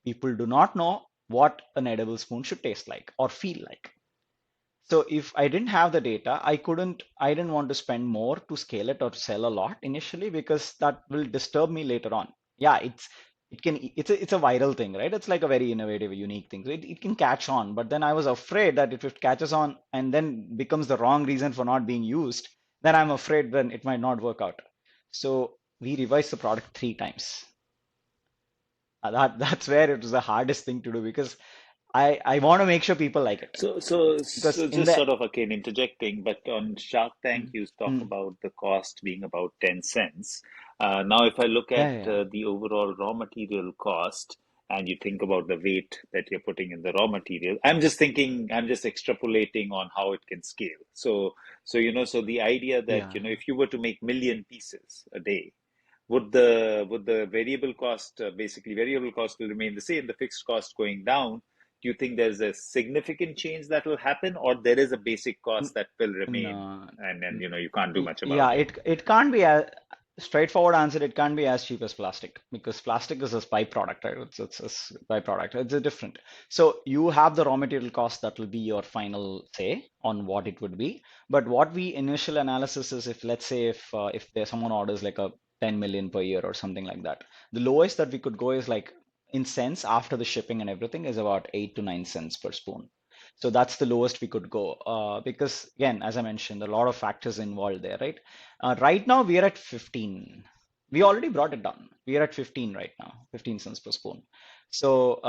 People do not know what an edible spoon should taste like or feel like. So if I didn't have the data, I didn't want to spend more to scale it or sell a lot initially because that will disturb me later on. Yeah, it's it's a viral thing, right? It's like a very innovative, unique thing. So it can catch on. But then I was afraid that if it catches on and then becomes the wrong reason for not being used, then I'm afraid then it might not work out. So we revised the product 3 times. That's where it was the hardest thing to do because I want to make sure people like it. Because So in just the sort of again interjecting, but on Shark Tank, mm, you talk mm, about the cost being about 10 cents. Now, if I look yeah, at yeah, the overall raw material cost and you think about the weight that you're putting in the raw material, I'm just thinking, I'm just extrapolating on how it can scale. So the idea that, yeah. if you were to make million pieces a day, would the variable cost basically variable cost will remain the same, the fixed cost going down? Do you think there's a significant change that will happen, or there is a basic cost N- that will remain, No, and then n- you can't do much yeah, about it? it can't be a straightforward answer. It can't be as cheap as plastic because plastic is a byproduct, right? It's a byproduct. It's a different. So you have the raw material cost that will be your final say on what it would be. But what we initial analysis is if let's say if there's someone orders like a 10 million per year or something like that, the lowest that we could go is like in cents after the shipping and everything is about 8 to 9 cents per spoon. So that's the lowest we could go because again, as I mentioned, a lot of factors involved there, right? Right now we are at 15. We already brought it down. We are at 15 right now, 15 cents per spoon. So,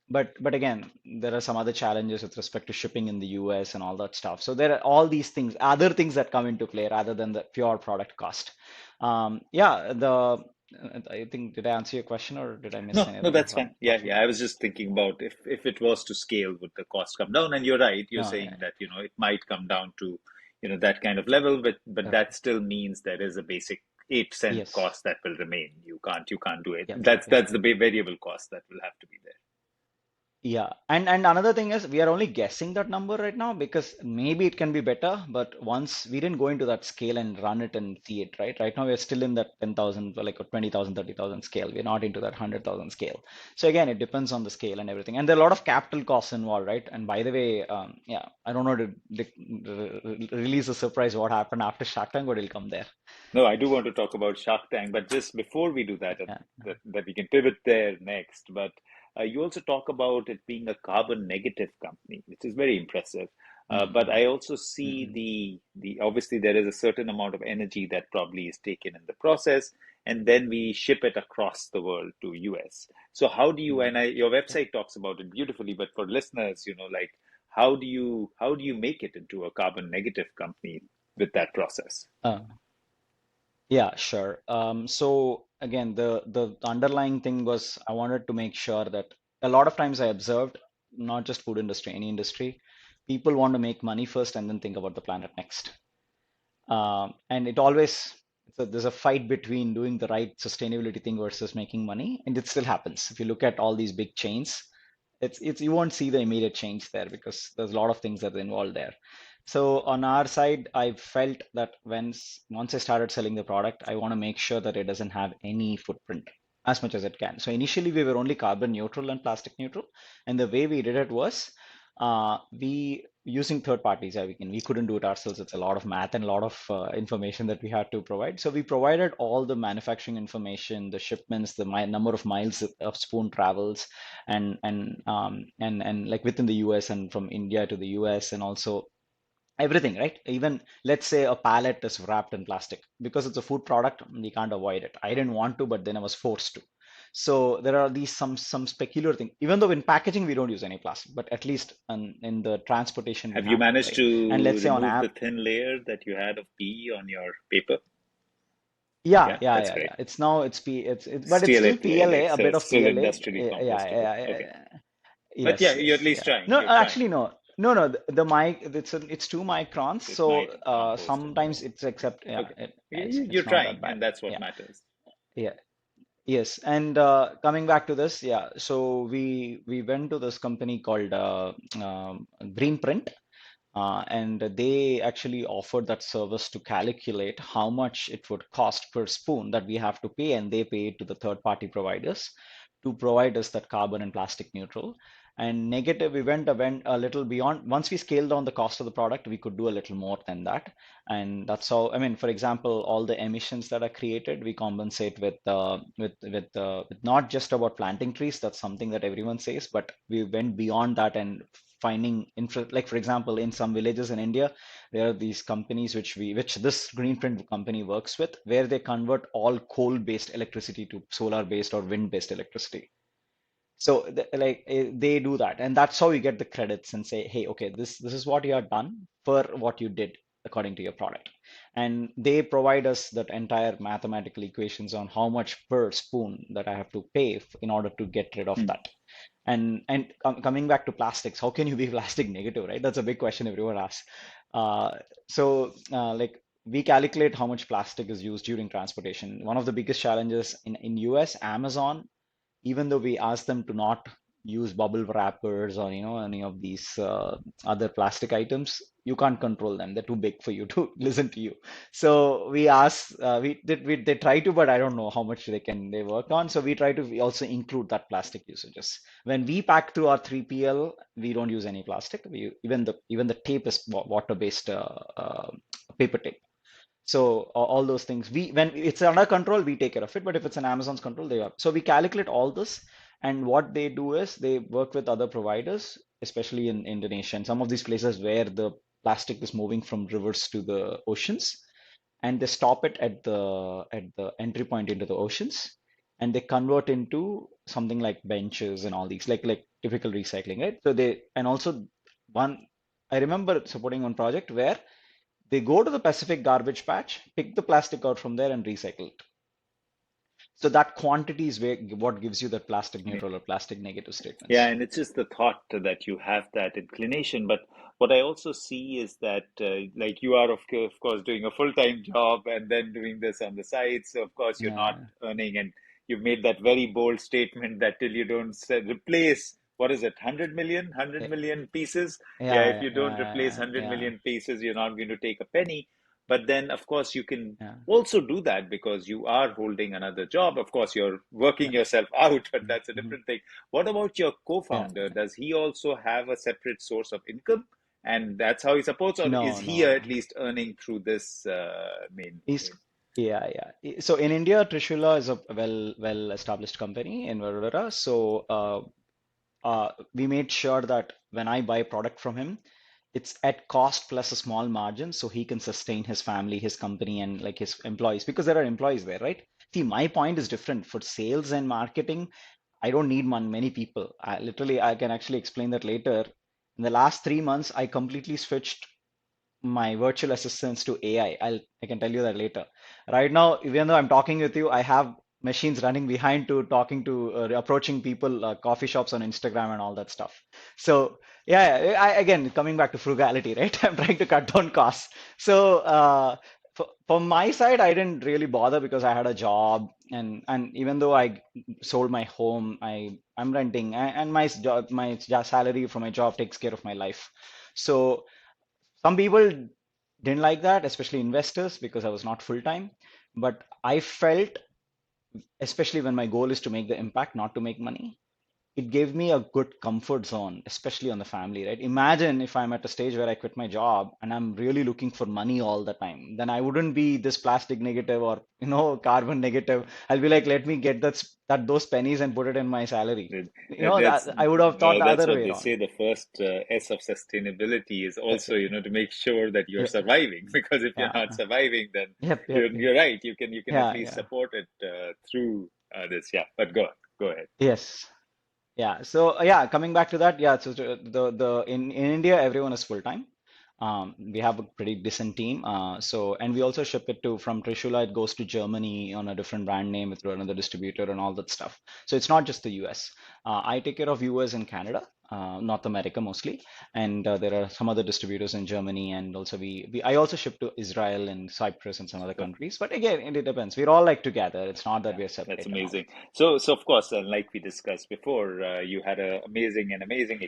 but again, there are some other challenges with respect to shipping in the US and all that stuff. So there are all these things, other things that come into play rather than the pure product cost. Yeah, I think, did I answer your question or did I miss No, no, anything that's from fine. apart Yeah, from yeah. that? I was just thinking about if it was to scale, would the cost come down? And you're right. You're No, yeah, saying that, it might come down to, that kind of level, but correct. that still means there is a basic 8 cent Yes. cost that will remain. You can't do it. Yep. Yep. That's the variable cost that will have to be there. Yeah, and another thing is we are only guessing that number right now because maybe it can be better, but once we didn't go into that scale and run it and see it, right? Right now we're still in that 10,000, or like a 20,000, 30,000 scale. We're not into that 100,000 scale. So again, it depends on the scale and everything. And there are a lot of capital costs involved, right? And by the way, yeah, I don't know to release a surprise what happened after Shark Tank, but it'll come there. No, I do want to talk about Shark Tank, but just before we do that, Yeah. that we can pivot there next. But you also talk about it being a carbon negative company, which is very impressive. But Mm-mm. I also see Mm-mm. the obviously there is a certain amount of energy that probably is taken in the process, and then we ship it across the world to US. So how do you, Mm. your Yep. website talks about it beautifully, but for listeners, like how do you make it into a carbon negative company with that process? Uh, Yeah, sure. So again, the underlying thing was I wanted to make sure that a lot of times I observed, not just food industry, any industry, people want to make money first and then think about the planet next. And it always there's a fight between doing the right sustainability thing versus making money, and it still happens. If you look at all these big chains, it's you won't see the immediate change there because there's a lot of things that are involved there. So on our side, I felt that once I started selling the product, I want to make sure that it doesn't have any footprint as much as it can. So initially we were only carbon neutral and plastic neutral, and the way we did it was we using third parties. We couldn't do it ourselves. It's a lot of math and a lot of information that we had to provide. So we provided all the manufacturing information, the shipments, the number of miles of spoon travels, and like within the US and from India to the US, and also everything, right? Even let's say a pallet is wrapped in plastic because it's a food product, we can't avoid it. I didn't want to, but then I was forced to. So there are these some specular thing. Even though in packaging we don't use any plastic, but at least in the transportation we Have you have to, managed right? And let's to say on remove the app, thin layer that you had of PE on your paper? yeah, Yeah, yeah, that's yeah, great. yeah. It's now it's P, it's but it's still still it PLA, like a so bit it's of still PLA. industrially Yeah, compostable. yeah, Okay, yeah. but Yes, yeah, you're at yes, least yeah. trying. No, You're trying. actually, no, no, no. The mic, it's 2 microns, So it might so compost in there. sometimes it's accept. Yeah, Okay, you're it's not that trying, bad. and that's what Yeah, matters. yeah, yes. And coming back to this, yeah. So we went to this company called Green Print, and they actually offered that service to calculate how much it would cost per spoon that we have to pay, and they pay it to the third party providers to provide us that carbon and plastic neutral. And negative, we went a little beyond. Once we scaled down the cost of the product, we could do a little more than that. And that's how, I mean, for example, all the emissions that are created, we compensate with not just about planting trees. That's something that everyone says, but we went beyond that and finding like for example, in some villages in India, there are these companies which this Greenprint company works with, where they convert all coal-based electricity to solar-based or wind-based electricity. So they do that, and that's how you get the credits and say, hey, okay, this is what you have done for what you did according to your product. And they provide us that entire mathematical equations on how much per spoon that I have to pay in order to get rid of Hmm. that. And coming back to plastics, how can you be plastic negative, right? That's a big question everyone asks. Like we calculate how much plastic is used during transportation. One of the biggest challenges in US, Amazon, even though we ask them to not use bubble wrappers or any of these other plastic items, you can't control them. They're too big for you to listen to you. So we ask, they try to, but I don't know how much they work on. So we also include that plastic usages. When we pack to our 3PL, we don't use any plastic. Even the tape is water-based paper tape. So all those things, when it's under control, we take care of it. But if it's in Amazon's control, they are. So we calculate all this, and what they do is they work with other providers, especially in Indonesia and some of these places where the plastic is moving from rivers to the oceans, and they stop it at the entry point into the oceans, and they convert into something like benches and all these like typical recycling, right? So they and also one. I remember supporting one project where they go to the Pacific garbage patch, pick the plastic out from there, and recycle it. So that quantity is what gives you that plastic neutral or plastic negative Yeah, statements. and it's just the thought that you have that inclination. But what I also see is that, like you are, of course, doing a full-time job and then doing this on the side. So, of course, you're not Yeah, earning. And you've made that very bold statement that till you don't replace, what is it, 100 million, yeah, 100 million pieces? Yeah, if yeah, you don't replace yeah, 100 yeah, million pieces, you're not going to take a penny. But then, of course, you can yeah, also do that because you are holding another job. Of course, you're working yeah, yourself out, but mhm, that's a mhm, different thing. What about your yeah. co-founder? Does he also have a separate source of income? And that's how he supports, or is No, he no. at least earning through this Is main? Yeah, yeah. So in India, Trishula is a well established company in Vadodara. So we made sure that when I buy product from him, it's at cost plus a small margin so he can sustain his family, his company, and like his employees because there are employees there, right? See, my point is different. For sales and marketing, I don't need many people. I can actually explain that later. In the last 3 months, I completely switched my virtual assistants to AI. I can tell you that later. Right now, even though I'm talking with you, I have machines running behind to talking to approaching people, coffee shops on Instagram and all that stuff. So yeah, again coming back to frugality, right? I'm trying to cut down costs. So for my side, I didn't really bother because I had a job, and even though I sold my home, I'm renting, and my salary from my job takes care of my life. So some people didn't like that, especially investors, because I was not full time. But I felt, especially when my goal is to make the impact, not to make money, it gave me a good comfort zone, especially on the family, right? Imagine if I'm at a stage where I quit my job and I'm really looking for money all the time, then I wouldn't be this plastic negative or, carbon negative. I'll be like, let me get those pennies and put it in my salary. That's That I would have thought well, the that's other what way they around. say. The first S of sustainability is Uh, also, to make sure that you're uh, surviving. Because if you're Yeah. not surviving, then Yep. Yep. you're right. You can at Yeah. least Yeah. support it through this. Yeah, but go ahead. Yes. Yeah. So yeah, coming back to that, yeah. So in India, everyone is full time. We have a pretty decent team. And we also ship it to from Trishula. It goes to Germany on a different brand name through another distributor and all that stuff. So it's not just the US. I take care of US and Canada, North America mostly, and there are some other distributors in Germany, and also I also ship to Israel and Cyprus and some other Super. countries. But again, it depends. We're all like together. It's not that Yeah, we're that's separate and all. amazing. So of course, like we discussed before, you had an amazing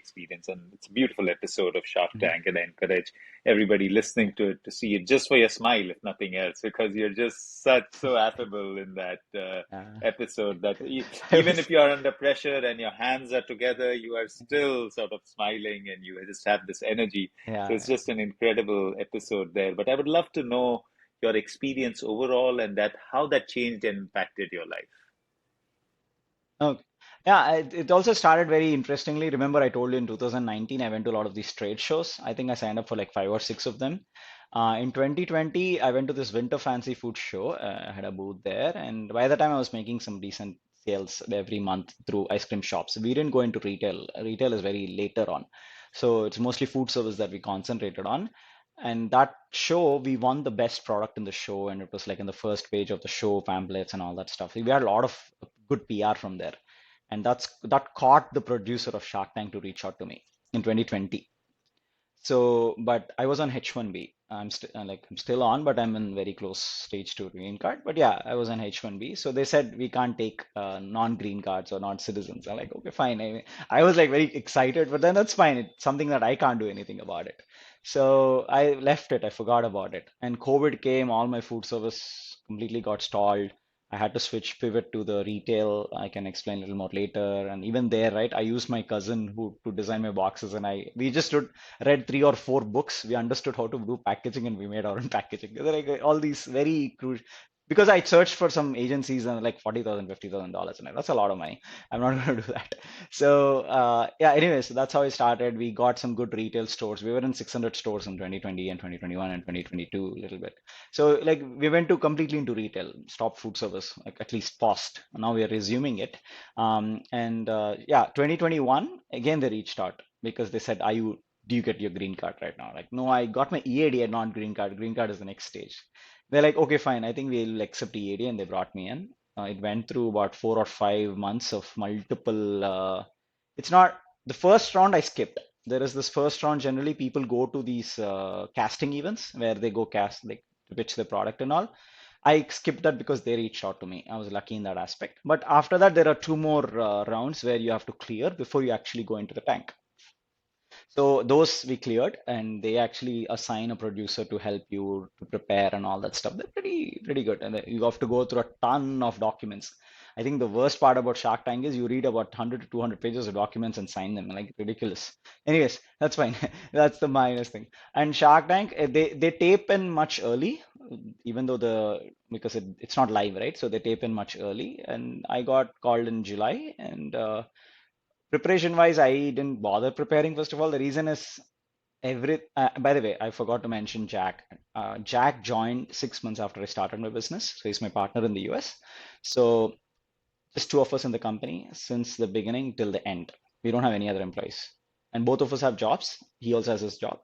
experience, and it's a beautiful episode of Shark Mhm. Tank. And I encourage everybody listening to it to see it just for your smile, if nothing else, because you're just so affable in that Yeah. episode that I even was if you are under pressure and your hands are together, you are still still sort of smiling and you just have this energy. So Yeah. it's just an incredible episode there. But I would love to know your experience overall and that how that changed and impacted your life. Okay. Yeah, it also started very interestingly. Remember, I told you in 2019, I went to a lot of these trade shows. I think I signed up for like 5 or 6 of them. In 2020, I went to this Winter Fancy Food show. I had a booth there, and by the time I was making some decent sales every month through ice cream shops. We didn't go into retail. Retail is very later on, so it's mostly food service that we concentrated on. And that show, we won the best product in the show, and it was like in the first page of the show, pamphlets and all that stuff. We had a lot of good PR from there, and that caught the producer of Shark Tank to reach out to me in 2020. So, but I was on H1B. I'm still on, but I'm in very close stage to green card. But yeah, I was on H1B. So they said we can't take non-green cards or non-citizens. I'm like, okay, fine. I was like very excited, but then that's fine. It's something that I can't do anything about it. So I left it. I forgot about it. And COVID came. All my food service completely got stalled. I had to switch pivot to the retail. I can explain a little more later. And even there, right, I used my cousin who to design my boxes, and I we just read 3 or 4 books. We understood how to do packaging, and we made our own packaging. Like all these very crucial. Because I searched for some agencies and like 40,000, $50,000, and that's a lot of money. I'm not going to do that. So yeah, anyways, that's how I started. We got some good retail stores. We were in 600 stores in 2020 and 2021 and 2022 a little bit. So like we went to completely into retail, stopped food service, like at least paused. Now we are resuming it. And yeah, 2021 again they reached out because they said, "Are you do you get your green card right now?" Like, no, I got my EAD and not green card. Green card is the next stage. They're like, okay, fine. I think we'll accept EAD, and they brought me in. It went through about 4 or 5 months of multiple. It's not the first round I skipped. There is this first round. Generally, people go to these casting events where they go cast, like to pitch their product and all. I skipped that because they reached out to me. I was lucky in that aspect. But after that, there are 2 more rounds where you have to clear before you actually go into the tank. So those we cleared, and they actually assign a producer to help you to prepare and all that stuff. They're pretty good, and you have to go through a ton of documents. I think the worst part about Shark Tank is you read about 100 to 200 pages of documents and sign them, like ridiculous. Anyways, that's fine. That's the minus thing. And Shark Tank, they tape in much early, even though because it's not live, right? So they tape in much early, and I got called in July, and preparation wise, I didn't bother preparing. First of all, the reason is by the way, I forgot to mention Jack. Jack joined 6 months after I started my business. So he's my partner in the US. So just 2 of us in the company since the beginning till the end. We don't have any other employees. And both of us have jobs. He also has his job.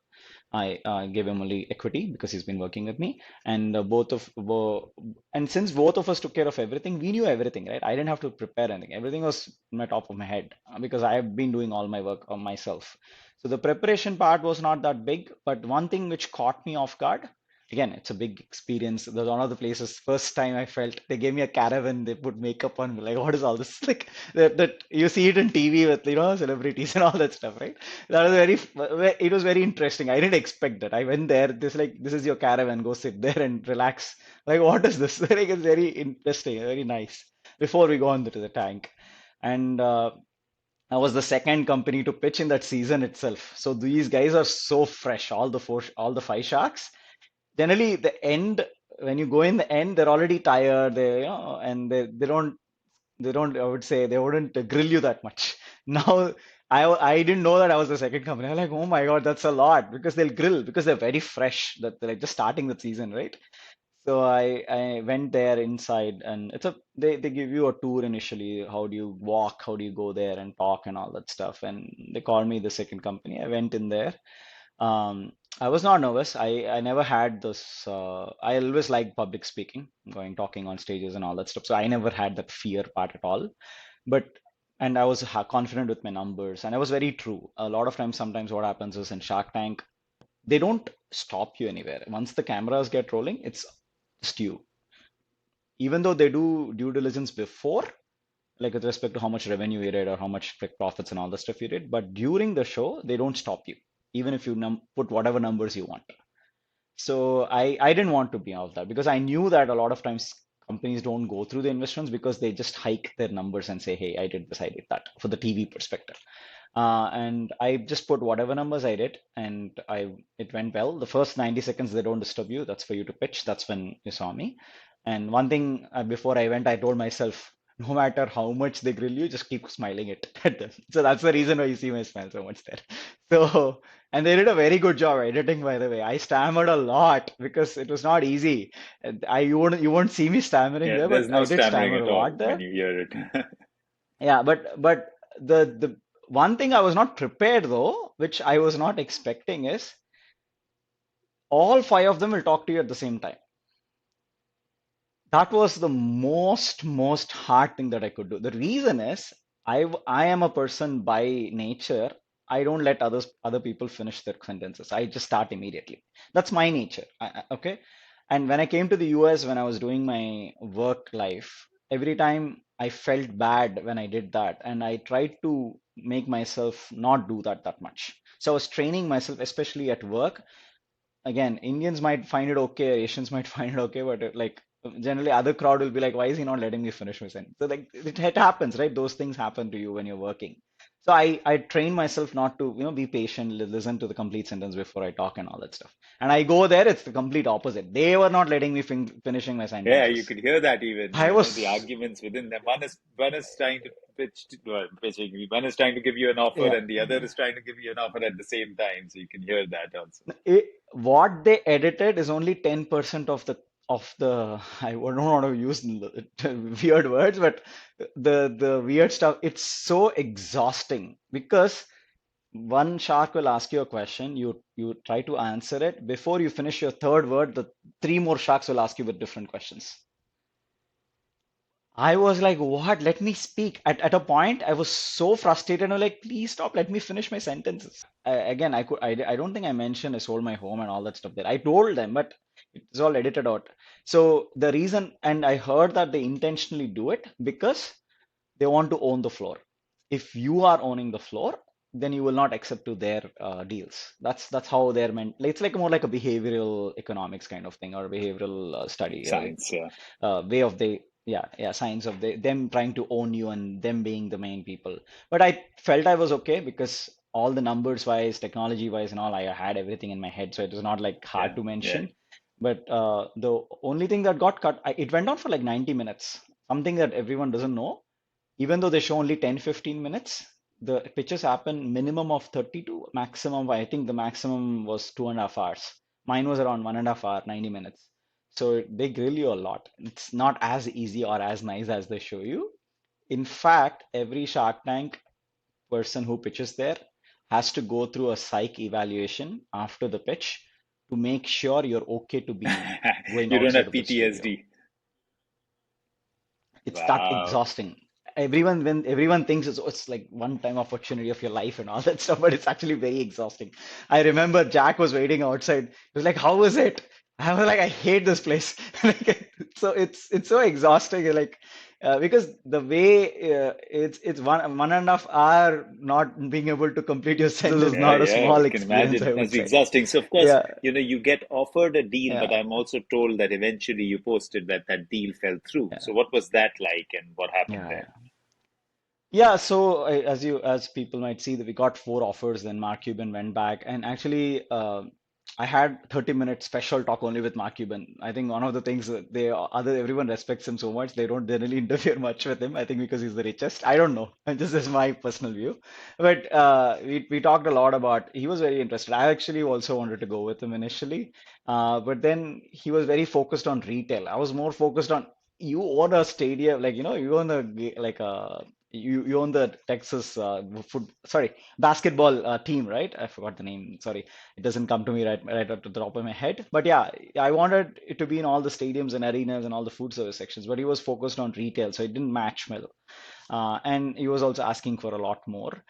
I gave him only equity because he's been working with me, and and since both of us took care of everything, we knew everything, right? I didn't have to prepare anything. Everything was in my top of my head because I have been doing all my work on myself. So the preparation part was not that big, but one thing which caught me off guard. Again, it's a big experience. That's one of the places. First time I felt they gave me a caravan. They put makeup on me. Like, what is all this? Like that you see it in TV with celebrities and all that stuff, right? That was it was very interesting. I didn't expect that. I went there, this is your caravan, go sit there and relax. Like, what is this? Like, it's very interesting, very nice. Before we go on to the tank. And I was the second company to pitch in that season itself. So these guys are so fresh, all the 5 sharks. Generally, the end, when you go in the end, they're already tired, and they don't, I would say, they wouldn't grill you that much. Now, I didn't know that I was the second company. I'm like, oh my God, that's a lot because they'll grill because they're very fresh, that they're like just starting the season, right? So I went there inside, and they give you a tour initially. How do you walk? How do you go there and talk and all that stuff? And they called me the second company. I went in there. I was not nervous. I never had this. I always liked public speaking, going talking on stages and all that stuff. So I never had that fear part at all. But and I was confident with my numbers, and I was very true. A lot of times, sometimes what happens is in Shark Tank, they don't stop you anywhere. Once the cameras get rolling, it's just you. Even though they do due diligence before, like with respect to how much revenue you did or how much like, profits and all the stuff you did, but during the show, they don't stop you, even if you put whatever numbers you want. So I didn't want to be all of that because I knew that a lot of times companies don't go through the investments because they just hike their numbers and say, hey, I did this, I did that for the TV perspective. And I just put whatever numbers I did, and I it went well. The first 90 seconds they don't disturb you. That's for you to pitch. That's when you saw me. And one thing before I went, I told myself, no matter how much they grill you, just keep smiling at them. So that's the reason why you see my smile so much there. So, and they did a very good job editing, by the way. I stammered a lot because it was not easy. And you won't see me stammering Yeah, there, there's but no I did stammering stammer at a lot all when there. you hear it. Yeah, but the one thing I was not prepared though, which I was not expecting, is all five of them will talk to you at the same time. That was the most hard thing that I could do. The reason is I am a person by nature. I don't let other people finish their sentences. I just start immediately. That's my nature. Okay. And when I came to the US, when I was doing my work life, every time I felt bad when I did that, and I tried to make myself not do that much. So I was training myself, especially at work. Again, Indians might find it okay, Asians might find it okay, but like generally other crowd will be like, why is he not letting me finish my sentence? So like it happens, right? Those things happen to you when you're working. So I train myself not to, be patient, listen to the complete sentence before I talk and all that stuff. And I go there, it's the complete opposite. They were not letting me finishing my Yeah, you sentences. could hear that even, I the was, arguments within them. One is trying to pitching. One is trying to give you an offer, yeah. and the other is trying to give you an offer at the same time. So you can hear that also. What they edited is only 10% of the I don't want to use weird words, but the weird stuff, it's so exhausting because one shark will ask you a question, you try to answer it. Before you finish your third word, the three more sharks will ask you with different questions. I was like, what? Let me speak. At a point, I was so frustrated. I was like, please stop. Let me finish my sentences. Again, I don't think I mentioned I sold my home and all that stuff there. I told them, but it's all edited out. So the reason, and I heard that they intentionally do it because they want to own the floor. If you are owning the floor, then you will not accept to their deals. That's how they're meant. It's like more like a behavioral economics kind of thing or behavioral study. Science, yeah. Way of the yeah signs of them trying to own you and them being the main people. But I felt I was okay because all the numbers wise, technology wise, and all, I had everything in my head, so it was not like hard Yeah, to yeah. mention. But the only thing that got cut, it went on for like 90 minutes. Something that everyone doesn't know, even though they show only 10-15 minutes, the pitches happen minimum of 30 to maximum. I think the maximum was 2.5 hours. Mine was around 1.5 hour, 90 minutes. So they grill you a lot. It's not as easy or as nice as they show you. In fact, every Shark Tank person who pitches there has to go through a psych evaluation after the pitch to make sure you're okay to be going You don't outside have of the studio. PTSD. It's that Wow. exhausting. When everyone thinks it's like one time opportunity of your life and all that stuff, but it's actually very exhausting. I remember Jack was waiting outside. He was like, "How was it?" I was like, "I hate this place." Like, so it's so exhausting. Like because the way it's 1.5 hour not being able to complete your sentence is Yeah, not a yeah, small I can experience, imagine. I would Must be say. exhausting. So, of course, Yeah, you get offered a deal, but yeah, I'm also told that eventually you posted that that deal fell through. So, yeah, what was that like, and what happened yeah. there? Yeah. Yeah, so as people might see that we got four offers, then Mark Cuban went back, and actually I had 30-minute special talk only with Mark Cuban. I think one of the things that everyone respects him so much, they don't generally interfere much with him. I think because he's the richest. I don't know. This is my personal view. But we talked a lot about. He was very interested. I actually also wanted to go with him initially, but then he was very focused on retail. I was more focused on you own a stadium, like you own like a you own the Texas basketball team, right? I forgot the name. Sorry, it doesn't come to me right up to the top of my head. But yeah, I wanted it to be in all the stadiums and arenas and all the food service sections. But he was focused on retail, so it didn't match well. And he was also asking for a lot more.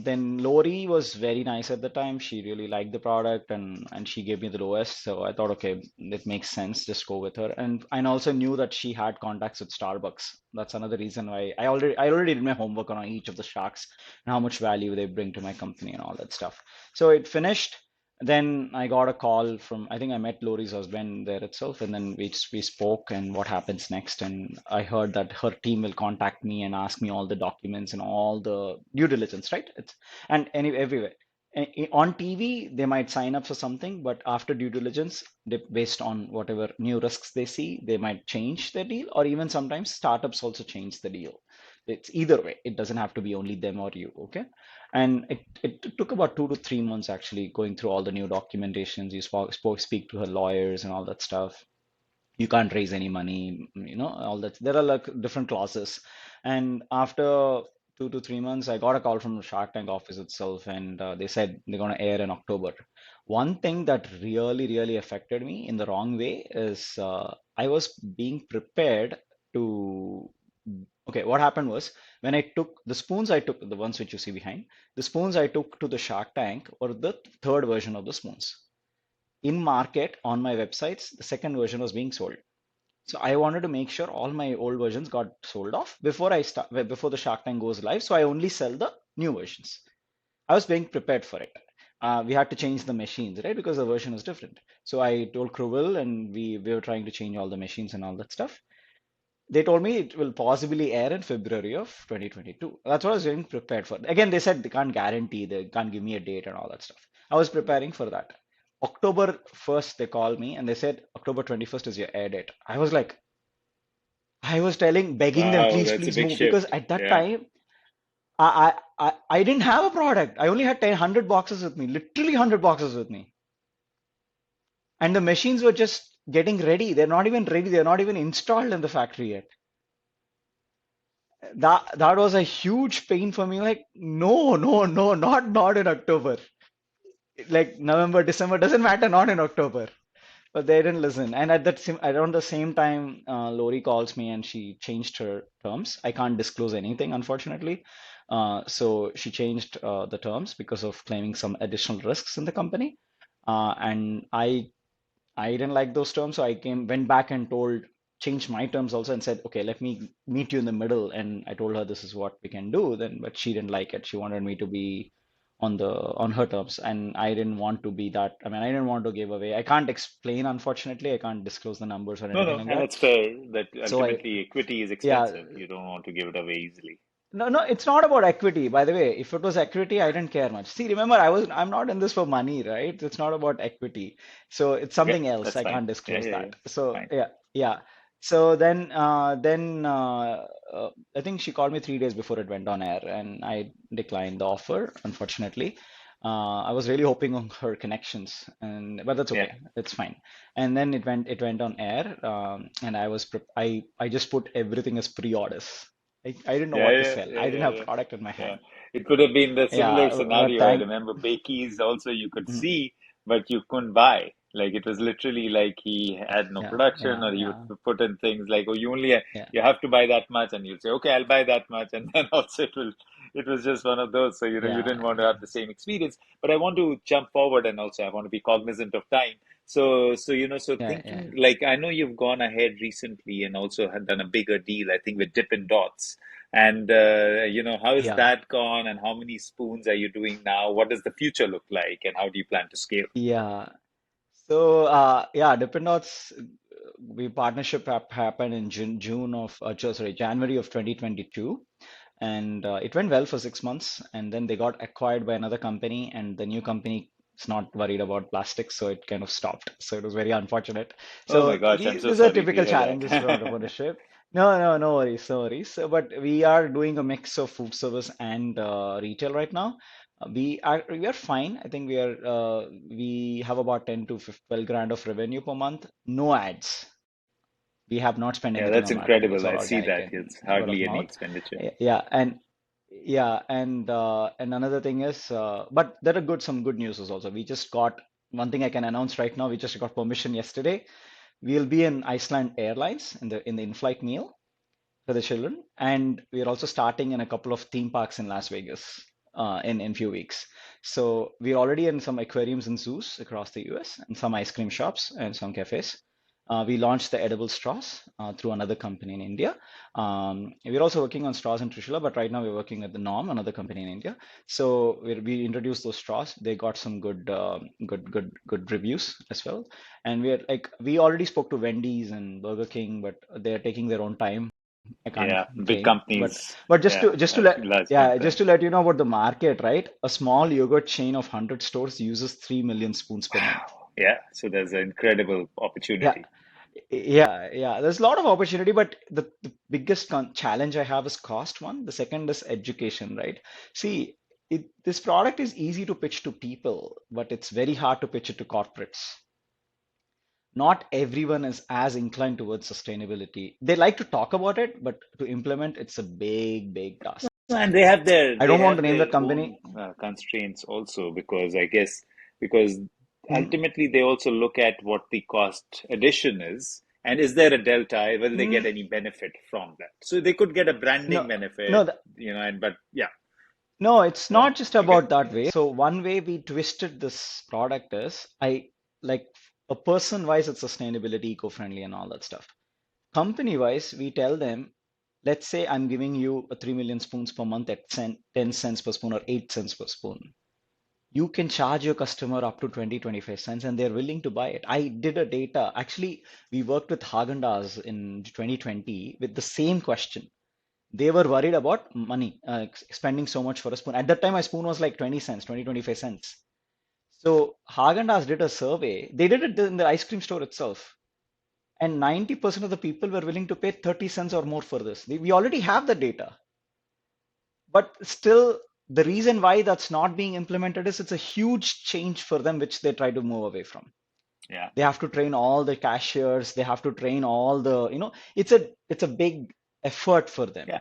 Then Lori was very nice at the time. She really liked the product and she gave me the lowest. So I thought, okay, it makes sense. Just go with her. And I also knew that she had contacts with Starbucks. That's another reason why I already did my homework on each of the sharks and how much value they bring to my company and all that stuff. So it finished. Then I got a call from, I think I met Lori's husband there itself, and then we spoke and what happens next. And I heard that her team will contact me and ask me all the documents and all the due diligence, right? It's and any everywhere. On TV, they might sign up for something, but after due diligence, based on whatever new risks they see, they might change the deal, or even sometimes startups also change the deal. It's either way. It doesn't have to be only them or you, okay? And it took about 2 to 3 months actually going through all the new documentations. You speak to her lawyers and all that stuff. You can't raise any money, all that. There are like different clauses. And after 2 to 3 months, I got a call from the Shark Tank office itself, and they said they're going to air in October. One thing that really, really affected me in the wrong way is I was being prepared to. Okay, what happened was when I took the spoons, I took the ones which you see behind, the spoons I took to the Shark Tank or the third version of the spoons. In market on my websites, the second version was being sold. So I wanted to make sure all my old versions got sold off before I start before the Shark Tank goes live. So I only sell the new versions. I was being prepared for it. We had to change the machines, right? Because the version was different. So I told Cruel and we were trying to change all the machines and all that stuff. They told me it will possibly air in February of 2022. That's what I was getting prepared for. Again, they said they can't guarantee, they can't give me a date and all that stuff. I was preparing for that. October 1st, they called me and they said October 21st is your air date. I was like, I was begging them, Wow, please, that's a please big move. Because shift. at that Yeah. time, I didn't have a product. I only had 100 boxes with me, literally 100 boxes with me. And the machines were just getting ready. They're not even ready. They're not even installed in the factory yet. That was a huge pain for me. Like, no, no, no, not in October. Like November, December doesn't matter, not in October. But they didn't listen. And around the same time, Lori calls me and she changed her terms. I can't disclose anything, unfortunately. So she changed the terms because of claiming some additional risks in the company. And I didn't like those terms, so went back and changed my terms also and said, okay, let me meet you in the middle. And I told her this is what we can do then, but she didn't like it. She wanted me to be on her terms, and I didn't want to be that. I mean, I didn't want to give away. I can't explain, unfortunately. I can't disclose the numbers or No, anything no, like and that. it's fair that So ultimately equity is yeah, expensive. You don't want to give it away easily. no, no, it's not about equity, by the way. If it was equity, I didn't care much. See, remember, I'm not in this for money, right? It's not about equity. So it's Okay, something else. that's I fine. can't Yeah, disclose yeah, yeah. that. So Fine. yeah, yeah. So I think she called me 3 days before it went on air, and I declined the offer, unfortunately. I was really hoping on her connections, but that's Yeah. okay. It's fine. And then it went on air, and I just put everything as pre-orders. I didn't know Yeah, what to yeah, sell. yeah, I didn't yeah, have yeah. product in my Yeah. hand. It could have been the similar Yeah, but scenario. I thank. remember Bakey's also you could Mhm. see, but you couldn't buy. Like it was literally like he had no Yeah, production, yeah, or he would yeah, put in things like, oh, yeah, you have to buy that much, and you'll say, okay, I'll buy that much, and then also it was just one of those. So you yeah, didn't want to have the same experience. But I want to jump forward, and also I want to be cognizant of time. So yeah, yeah, thinking like I know you've gone ahead recently and also had done a bigger deal, I think with Dippin' Dots. And how is yeah, that gone? And how many spoons are you doing now? What does the future look like? And how do you plan to scale? yeah. So yeah, Dippin' Dots, we partnership happened in January of 2022, and it went well for 6 months, and then they got acquired by another company, and the new company is not worried about plastics, so it kind of stopped. So it was very unfortunate. Oh my So gosh, I'm so these are sorry to typical hear challenges for that. entrepreneurship. No, no, no worries, no worries. So, but we are doing a mix of food service and retail right now. We are fine. I think we have about 10 to 12 grand of revenue per month. No ads. We have not spent Yeah, anything that's on marketing. It's incredible. all I see organic that. and It's word of hardly any mouth. expenditure. Yeah, and another thing is, but there are some good news is also. We just got one thing I can announce right now. We just got permission yesterday. We'll be in Iceland Airlines in the in-flight meal for the children, and we're also starting in a couple of theme parks in Las Vegas in few weeks. So we're already in some aquariums and zoos across the US, and some ice cream shops and some cafes. We launched the edible straws through another company in India. We're also working on straws in Trishula, but right now we're working with the Norm, another company in India. So we introduced those straws. They got some good reviews as well. And we're like, we already spoke to Wendy's and Burger King, but they're taking their own time. I can't Yeah, big claim, but companies. just Yeah, to let large yeah, just manufacturing. to let you know about the market, right? A small yogurt chain of 100 stores uses 3 million spoons per month. Wow. Yeah, so there's an incredible Yeah, opportunity. yeah. There's a lot of opportunity, but the biggest challenge I have is cost one. The second is education, right? See, this product is easy to pitch to people, but it's very hard to pitch it to corporates. Not everyone is as inclined towards sustainability. They like to talk about it, but to implement, it's a big task. And they have their I they don't want to have name their the own company. constraints also, because I guess because Mm, ultimately they also look at what the cost addition is, and is there a delta? Will they get mm, any benefit from that? So they could get a branding no, no, benefit, and but yeah, no, it's no, not just okay, about that way. So one way we twisted this product is like a person wise, it's sustainability, eco-friendly, and all that stuff. Company wise, we tell them, let's say I'm giving you a 3 million spoons per month at 10 cents per spoon or 8 cents per spoon. You can charge your customer up to 20-25 cents and they're willing to buy it. I did a data. Actually, we worked with Haagen-Dazs in 2020 with the same question. They were worried about money, spending so much for a spoon. At that time, my spoon was like 20 cents, 20-25 cents. So Haagen-Dazs did a survey. They did it in the ice cream store itself. And 90% of the people were willing to pay 30 cents or more for this. We already have the data. But still, the reason why that's not being implemented is it's a huge change for them, which they try to move away from. yeah, They have to train all the cashiers. They have to train all it's a big effort for them. yeah.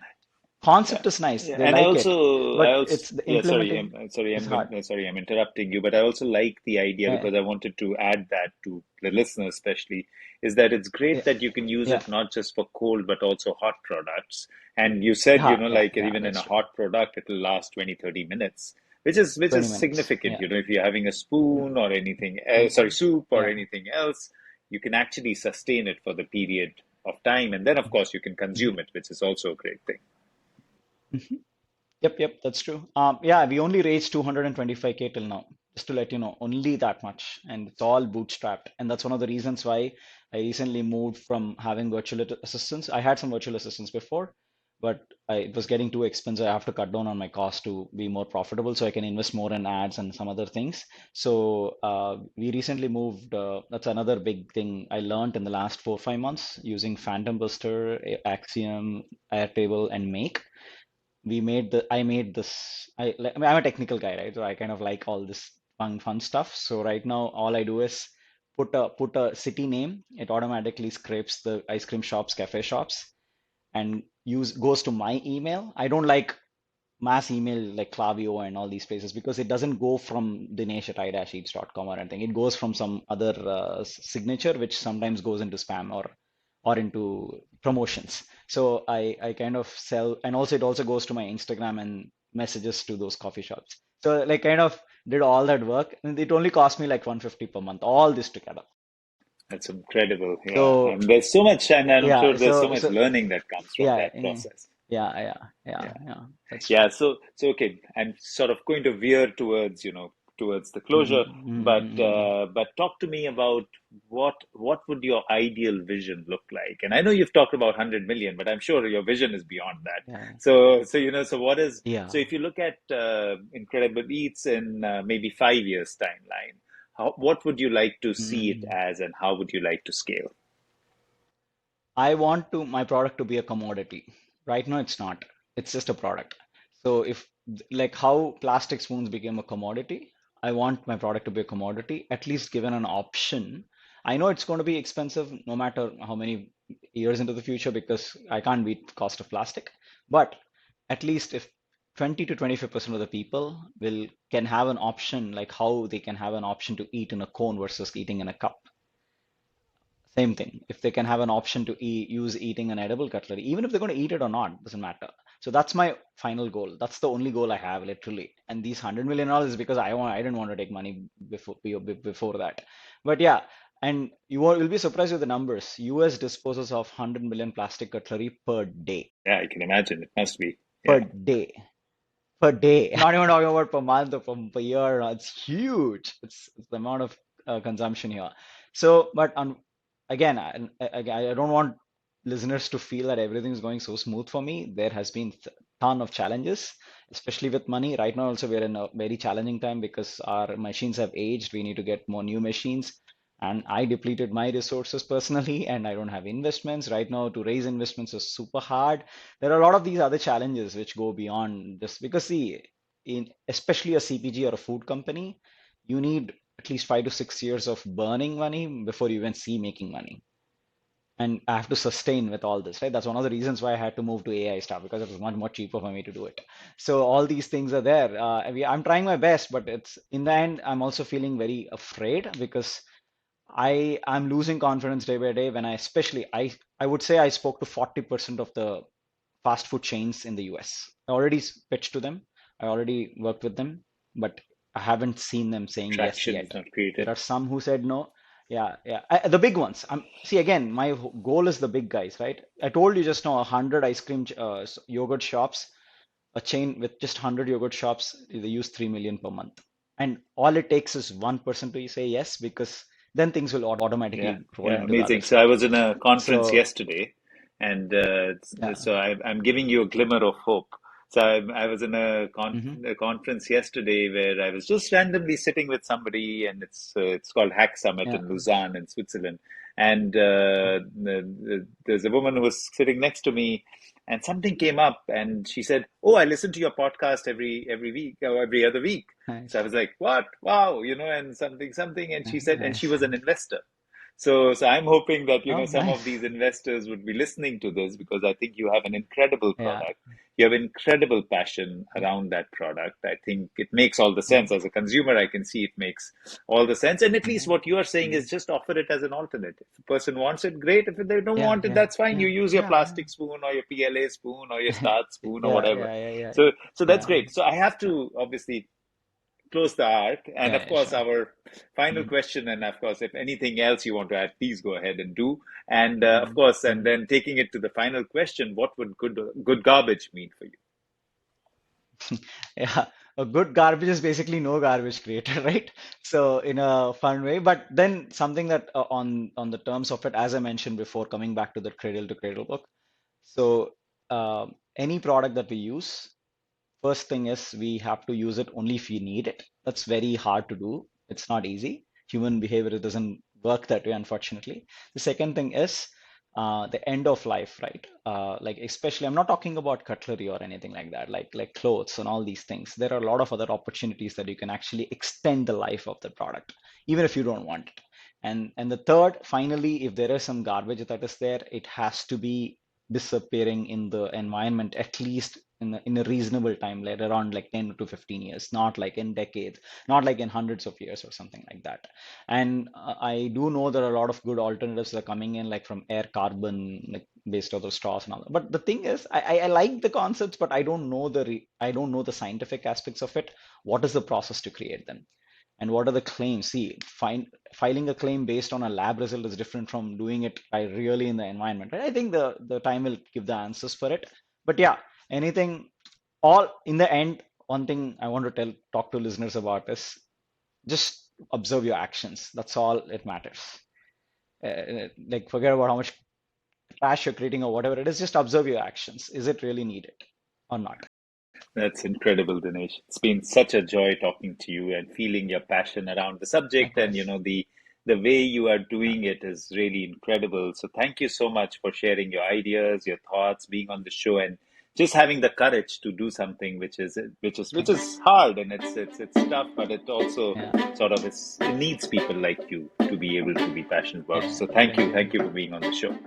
Concept Yeah, is nice. yeah, They and like it, I but also, it's the yeah, sorry, implementing is hard. sorry, I'm interrupting you, but I also like the idea Yeah, because I wanted to add that to the listeners, especially, is that it's great yeah, that you can use yeah, it not just for cold, but also hot products. And you said, like yeah. even in That's a true. hot product, it'll last 20-30 minutes, which is 20 minutes. significant. Yeah. If you're having a Mm, spoon or anything, mm, sorry, soup or yeah. anything else, you can actually sustain it for the period of time, and then of course you can Mhm, consume it, which is also a great thing. mhm. Yep, that's true. Yeah, we only raised 225K till now, just to let you know, only that much, and it's all bootstrapped. And that's one of the reasons why I recently moved from having virtual assistants. I had some virtual assistants before, but it was getting too expensive. I have to cut down on my cost to be more profitable, so I can invest more in ads and some other things. So we recently moved. That's another big thing I learned in the last 4 5 months using Phantom Buster, Axiom, Airtable, and Make. I made this I mean, I'm a technical guy, right? So I kind of like all this fun stuff. So right now all I do is put a city name. It automatically scrapes the ice cream shops, cafe shops, and use goes to my email. I don't like mass email like Clavio and all these places because it doesn't go from Dinesh at i-eats.com or anything. It goes from some other signature, which sometimes goes into spam or into promotions. So I kind of sell, and also it also goes to my Instagram and messages to those coffee shops. So like kind of did all that work, and it only cost me like 150 per month, all this together. That's incredible. Yeah. So And there's so much, and I'm sure yeah, there's so so much so learning that comes from yeah, that process. Yeah. yeah. That's true. Yeah. So okay. I'm sort of going to veer towards, towards the closure, Mm-hmm, but talk to me about what would your ideal vision look like? And I know you've talked about 100 million, but I'm sure your vision is beyond that. yeah, So what is, yeah. so if you look at Incredible Eats in maybe 5 years timeline, what would you like to see it Mm. as, and how would you like to scale? I want my product to be a commodity. Right now, it's not. It's just a product. So if like how plastic spoons became a commodity, I want my product to be a commodity, at least given an option. I know it's going to be expensive no matter how many years into the future because I can't beat cost of plastic. But at least if 20 to 25% of the people will can have an option, like how they can have an option to eat in a cone versus eating in a cup. Same thing. If they can have an option to use eating an edible cutlery, even if they're going to eat it or not, doesn't matter. So that's my final goal. That's the only goal I have, literally. And these $100 million is because I didn't want to take money before that. But yeah, And you'll be surprised with the numbers. US disposes of 100 million plastic cutlery per day. Yeah, I can imagine. It must be. Per Yeah. day. Per day. Not even talking about per month or per year. It's huge. It's the amount of consumption here. So, but again, I don't want listeners to feel that everything is going so smooth for me. There has been ton of challenges, especially with money. Right now, also we're in a very challenging time because our machines have aged. We need to get more new machines. And I depleted my resources personally, and I don't have investments. Right now, to raise investments is super hard. There are a lot of these other challenges which go beyond this because see, in especially a CPG or a food company, you need at least 5 to 6 years of burning money before you even see making money. And I have to sustain with all this, right? That's one of the reasons why I had to move to AI stuff because it was much more cheaper for me to do it. So all these things are there. I'm trying my best, but it's in the end, I'm also feeling very afraid because I'm losing confidence day by day when I would say I spoke to 40% of the fast food chains in the US. I already pitched to them. I already worked with them, but I haven't seen them saying yes Traction yet. is not There created. are some who said no. Yeah, yeah. The big ones. See again, my goal is the big guys, right? I told you just now, 100 ice cream yogurt shops, a chain with just 100 yogurt shops, they use 3 million per month. And all it takes is one person to say yes, because then things will Yeah, automatically roll yeah, into the other amazing. So I stuff. was in a conference So, yesterday, and yeah. so I'm giving you a glimmer of hope. So I was in Hmm. a conference yesterday where I was just randomly sitting with somebody, and it's called Hack Summit Yeah. in Lausanne in Switzerland. And there's a woman who was sitting next to me, and something came up, and she said, "Oh, I listen to your podcast every week or every other week." So I Nice. was like, "What? Wow!" And something, and she said, and she Nice. was an investor. So I'm hoping that, Oh, some of nice. these investors would be listening to this because I think you have an incredible Yeah. product. You have incredible passion Yeah. around that product. I think it makes all the sense. Mm. As a consumer, I can see it makes all the sense. And at least Mm. what you are saying Mm. is just offer it as an alternative. If a person wants it, great. If they don't Yeah. want it, Yeah. that's fine. You Yeah. use your Yeah. plastic spoon or your PLA spoon or your Start spoon or Yeah. whatever. Yeah. Yeah. Yeah. So that's Yeah. great. So I have to obviously close the arc. And Yeah. of Yeah. course, Sure. our final Mm. question, and of course, if anything else you want to add, please go ahead and do. And of Mm. course, and Mm. then taking it to the final question, what would good garbage mean for you? Yeah, a good garbage is basically no garbage created, right? So in a fun way, but then something that on the terms of it, as I mentioned before, coming back to the cradle to cradle book. So any product that we use, first thing is we have to use it only if we need it. That's very hard to do. It's not easy. Human behavior doesn't work that way, unfortunately. The second thing is the end of life, right? Like especially, I'm not talking about cutlery or anything like that, like clothes and all these things. There are a lot of other opportunities that you can actually extend the life of the product, even if you don't want it. And the third, finally, if there is some garbage that is there, it has to be disappearing in the environment at least in a reasonable time, like around like 10 to 15 years, not like in decades, not like in hundreds of years or something like that. And I do know there are a lot of good alternatives that are coming in, like from air carbon, like based on the straws and all that. But the thing is, I like the concepts, but I don't know the scientific aspects of it. What is the process to create them? And what are the claims? See, filing a claim based on a lab result is different from doing it by really in the environment. Right? I think the time will give the answers for it. But yeah, anything, all in the end, one thing I want to talk to listeners about is just observe your actions. That's all it matters. Like forget about how much trash you're creating or whatever it is. Just observe your actions. Is it really needed or not? That's incredible, Dinesh. It's been such a joy talking to you and feeling your passion around the subject, and Likewise. the way you are Yeah. doing it is really incredible. So thank you so much for sharing your ideas, your thoughts, being on the show, and just having the courage to do something which Thanks. is hard, and it's tough, but it also Yeah. it needs people like you to be able to be passionate about it. Yeah. So Thank you. thank you for being on the show.